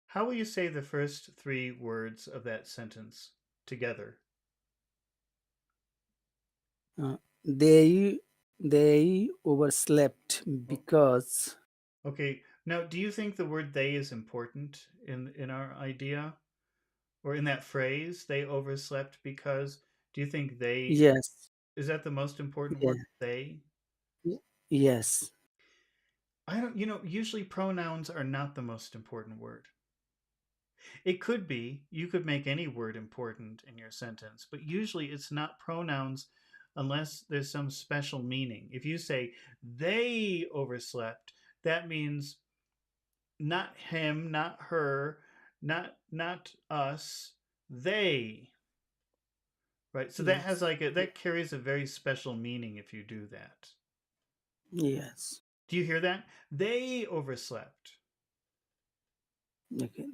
How will you say the first three words of that sentence together? Uh, they they overslept Oh, because okay. Now, do you think the word they is important in our idea or in that phrase? They overslept because. Do you think they yes, is that the most important yeah, word? They. yes, I don't. Usually pronouns are not the most important word. It could be. You could make any word important in your sentence, but usually it's not pronouns unless there's some special meaning. If you say they overslept, that means not him, not her, not us, they. Right? So that has yes, like that carries a very special meaning if you do that. yes. Do you hear that? They overslept. Okay,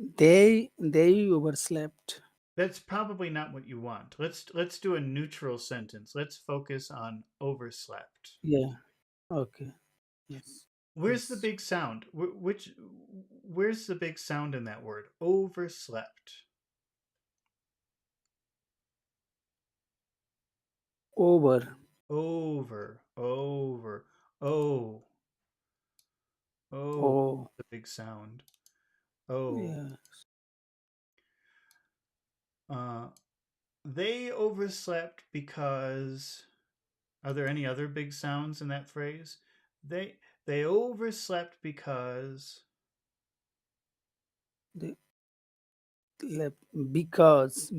they overslept. That's probably not what you want. Let's do a neutral sentence. Let's focus on overslept. Yeah. Okay. Yes. Where's the Yes. big sound? Where's the big sound in that word? Overslept. Over. Over, over, oh, oh, Oh. the big sound. Oh. Yeah. Uh they overslept because are there any other big sounds in that phrase? They overslept because They slept because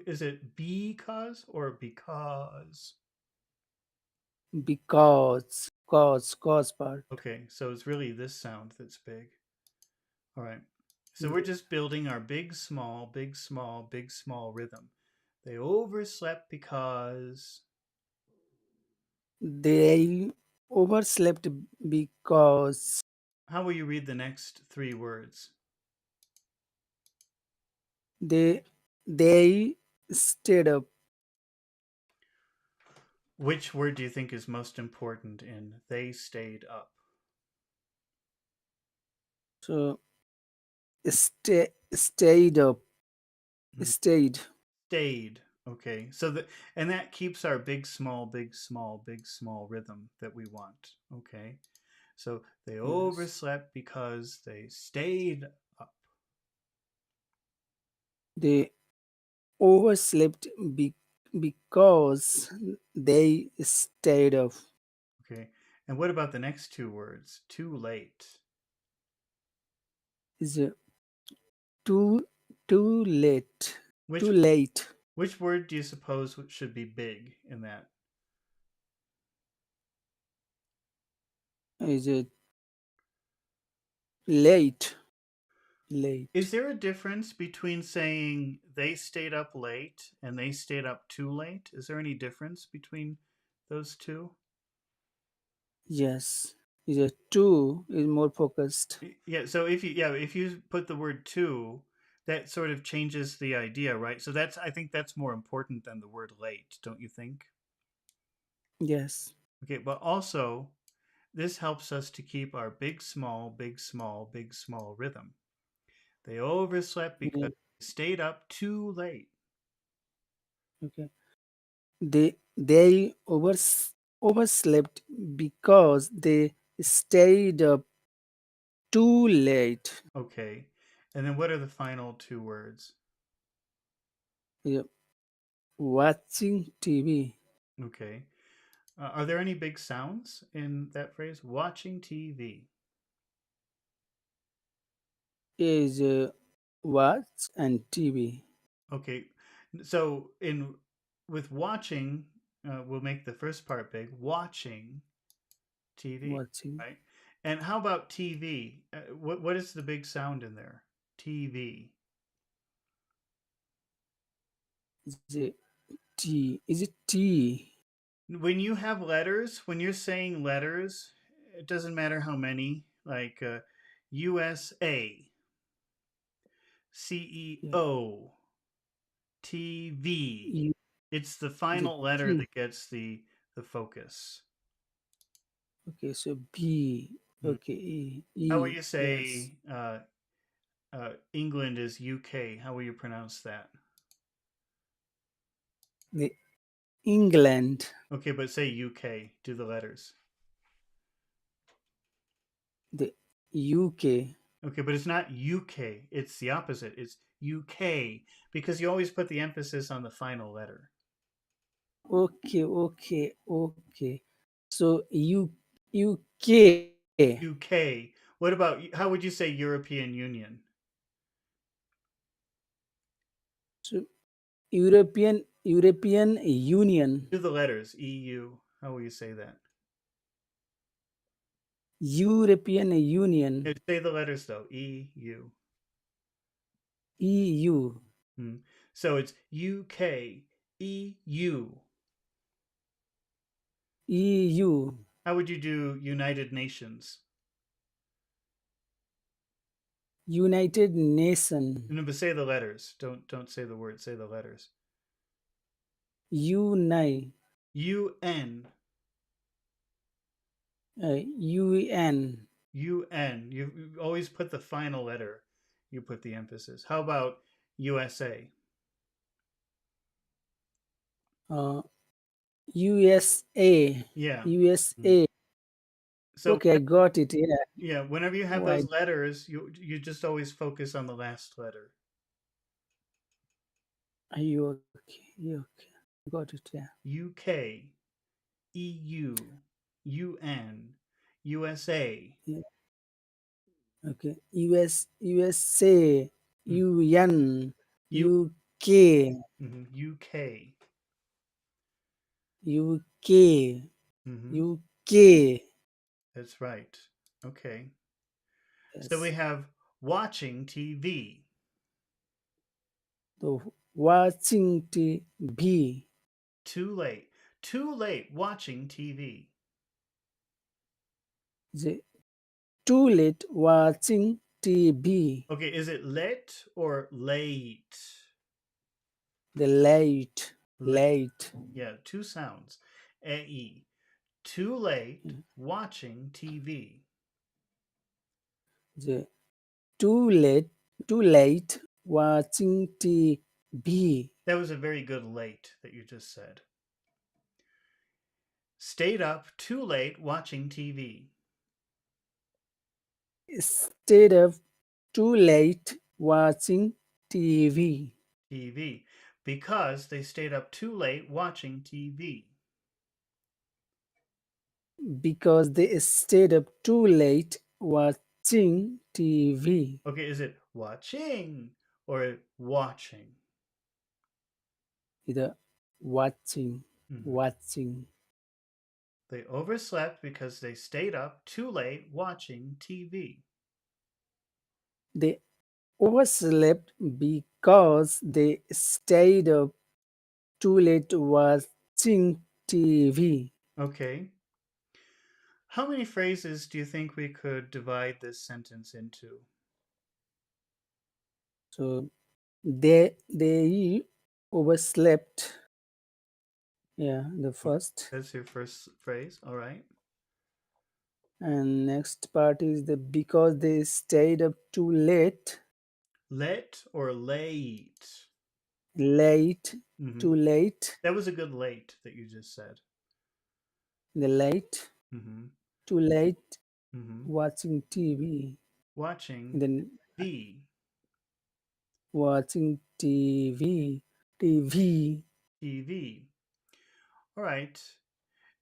is it because or because? cause part. Okay, so it's really this sound that's big. All right. So we're Yeah. just building our big, small, big, small, big, small rhythm. They overslept because. They overslept because How will you read the next three words? they stayed up Which word do you think is most important in they stayed up? So stayed up, Mhm. stayed. Stayed. Okay. And that keeps our big small big small big small rhythm that we want. Okay. So they Yes. overslept because they stayed up. They overslept because they stayed up. Okay. And what about the next two words? Too late. Is too too late. Too Which late. which word do you suppose should be big in that? Is late. Is Late. there a difference between saying they stayed up late and they stayed up too late? Is there any difference between those two? Yes. Is too is more focused. Yeah, so if you put the word too, that sort of changes the idea, right? So that's I think that's more important than the word late, don't you think? Yes. Okay, but also this helps us to keep our big small big small big small rhythm. They overslept Yeah. because they stayed up too late. Okay. They overslept because they stayed up too late. Okay. And then what are the final two words? Yeah. Watching TV Okay. Are there any big sounds in that phrase? Watching TV. is watch and TV. Okay. So in with watching, we'll make the first part big. Watching TV, Watching right? And how about TV? What is the big sound in there? TV. the T. Is it T? When you have letters, when you're saying letters, it doesn't matter how many. Like USA, Yeah. CEO, TV. U, It's the the final letter T. that gets the focus. Okay, so B. Hmm. Okay, E. How will E. you Yes. say England is UK? How will you pronounce that? The England. Okay, but say UK. Do the letters. The UK. Okay, but it's not UK. It's the opposite. It's UK because you always put the emphasis on the final letter. Okay, okay, okay. So UK. UK. What about how would you say European Union? So European Union. Do the letters. EU. How will you say that? European Union. Say the letters though. EU. EU. Hmm. So it's UK, EU. EU. How would you do United Nations? United Nation. No, but say the letters. Don't say the word. Say the letters. Uni. UN. UN. UN. You always put the final letter. You put the emphasis. How about USA? Uh, USA. Yeah. Mhm. USA. So Okay, I got it. Yeah. yeah, whenever you have Why those letters, you just always focus on the last letter. are you okay? You okay? Got it. Yeah. UK, EU, UN, USA. Yeah. Okay. USA. Mm. UN. U, UK. UK. UK. Hmm. UK. That's right. Okay. So we Yes. have watching TV. So watching TV. Too late. Too late watching TV. The too late watching TV. Okay, is it lit or late? The late. Late. Late. Yeah, two sounds. A-E. Too late watching TV. The too late, too late watching TV. That was a very good late that you just said. Stayed up too late watching TV. Stayed up too late watching TV. TV. Because they stayed up too late watching TV. Because they stayed up too late watching TV. Okay, is it watching or watching? Either watching, Mhm. watching. They overslept because they stayed up too late watching TV. They overslept because they stayed up too late watching TV. Okay. How many phrases do you think we could divide this sentence into? So they overslept. Yeah, the Okay, first. that's your first phrase. All right. And next part is the because they stayed up too late. Let or late? Late, Mm-hmm. too late. That was a good late that you just said. The late, Mm-hmm. too late Mm-hmm. watching TV. Watching Then V. watching TV. TV. TV. All right.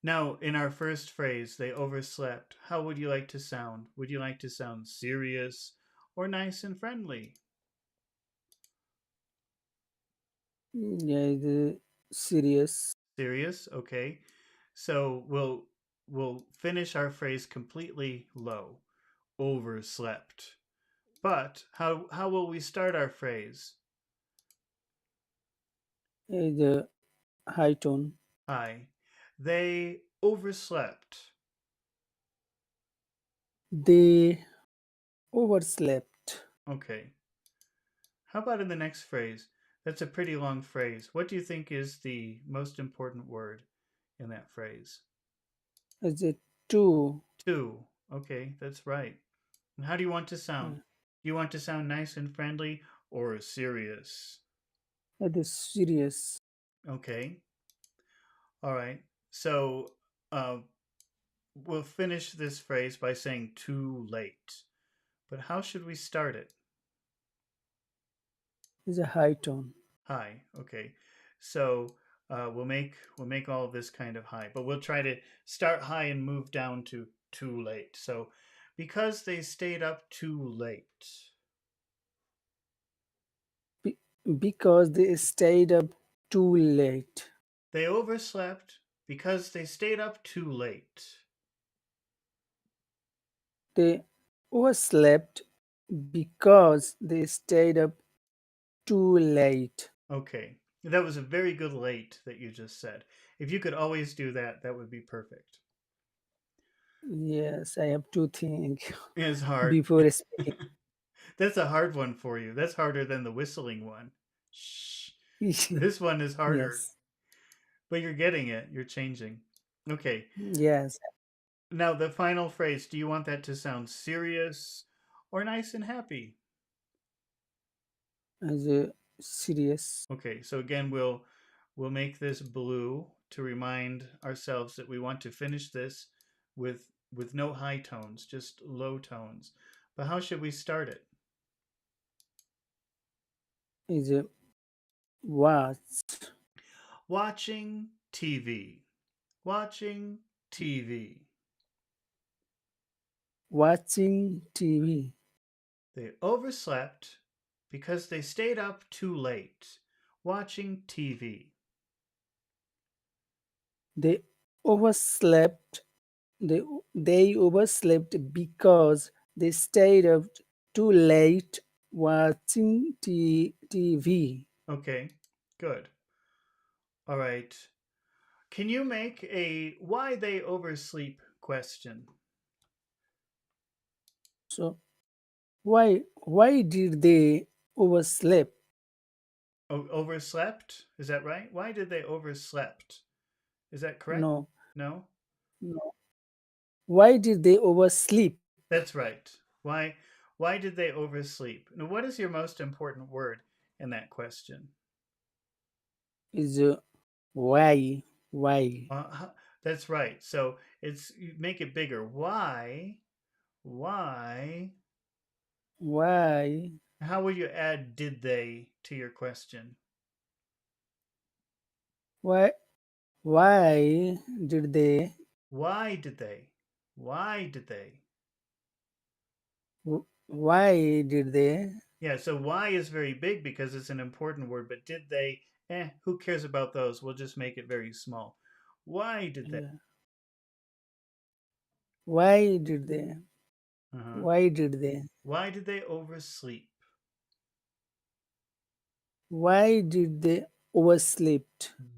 Now, in our first phrase, they overslept. How would you like to sound? Would you like to sound serious or nice and friendly? Yeah, the serious. Serious, okay. So we'll finish our phrase completely low. Overslept. But how will we start our phrase? The high tone. Hi. They overslept. They overslept. Okay. How about in the next phrase? That's a pretty long phrase. What do you think is the most important word in that phrase? Is it too? Two. Okay, that's right. And how do you want to sound? Do you want to sound nice and friendly or serious? It is serious. Okay. All right. So uh, we'll finish this phrase by saying too late. But how should we start it? Is a high tone. High. Okay. So we'll make all of this kind of high, but we'll try to start high and move down to too late. So because they stayed up too late. Be- because they stayed up too late. They overslept because they stayed up too late. They overslept because they stayed up too late. Okay. That was a very good late that you just said. If you could always do that, that would be perfect. Yes, I have to think It's hard. before speaking. That's a hard one for you. That's harder than the whistling one. Shh. This one is harder, Yes, but you're getting it. You're changing. Okay. yes, Now, the final phrase, do you want that to sound serious or nice and happy? as a serious. Okay, so again, we'll make this blue to remind ourselves that we want to finish this with no high tones, just low tones. But how should we start it? Is a watch. Watching TV. Watching TV. Watching TV. They overslept because they stayed up too late watching TV. They overslept. They they overslept because they stayed up too late watching TV. Okay, good. All right. Can you make a why they oversleep question? So why did they oversleep? Overslept? Is that right? Why did they overslept? Is that correct? No, No? no. Why did they oversleep? That's right. Why did they oversleep? Now, what is your most important word in that question? Is why? Why? Uh, that's right. So it's you make it bigger. Why? Why? Why? How would you add did they to your question? Why? Why did they? Why did they? Why did they? Why did they? Yeah, so why is very big because it's an important word, but did they? Who cares about those? We'll just make it very small. Why did they? Yeah. Why did they? Uh-huh. Why did they? Why did they oversleep? Why did they oversleep?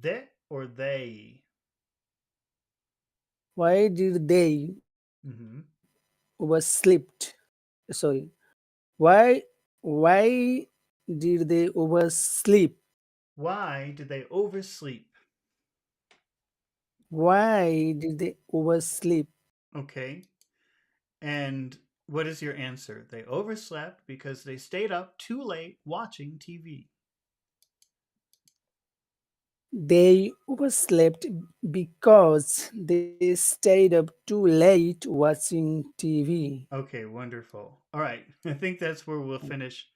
They or they? Why did they Mm-hmm. overslept? Sorry. Why? Why did they oversleep? Why did they oversleep? Why did they oversleep? Okay. And what is your answer? They overslept because they stayed up too late watching TV. They overslept because they stayed up too late watching TV. Okay, wonderful. All right. I think that's where we'll finish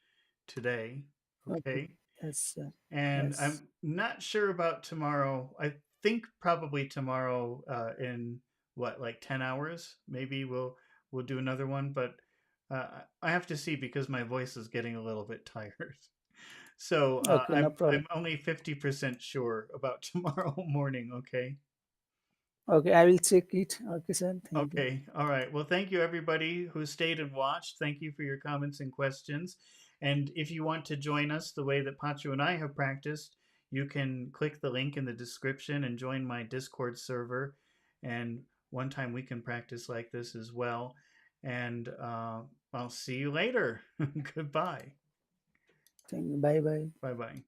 today. Okay, Okay. yes, And yes. I'm not sure about tomorrow. I think probably tomorrow in what, like 10 hours? Maybe we'll do another one, but I have to see because my voice is getting a little bit tired. So Okay, no I'm problem. only 50% sure about tomorrow morning. Okay. Okay, I will check it. Okay, sir. Thank you. Okay. All right. Well, thank you everybody who stayed and watched. Thank you for your comments and questions. And if you want to join us the way that Pachu and I have practiced, you can click the link in the description and join my Discord server. And one time we can practice like this as well. And I'll see you later. Goodbye. Thank you. Bye bye. Bye bye.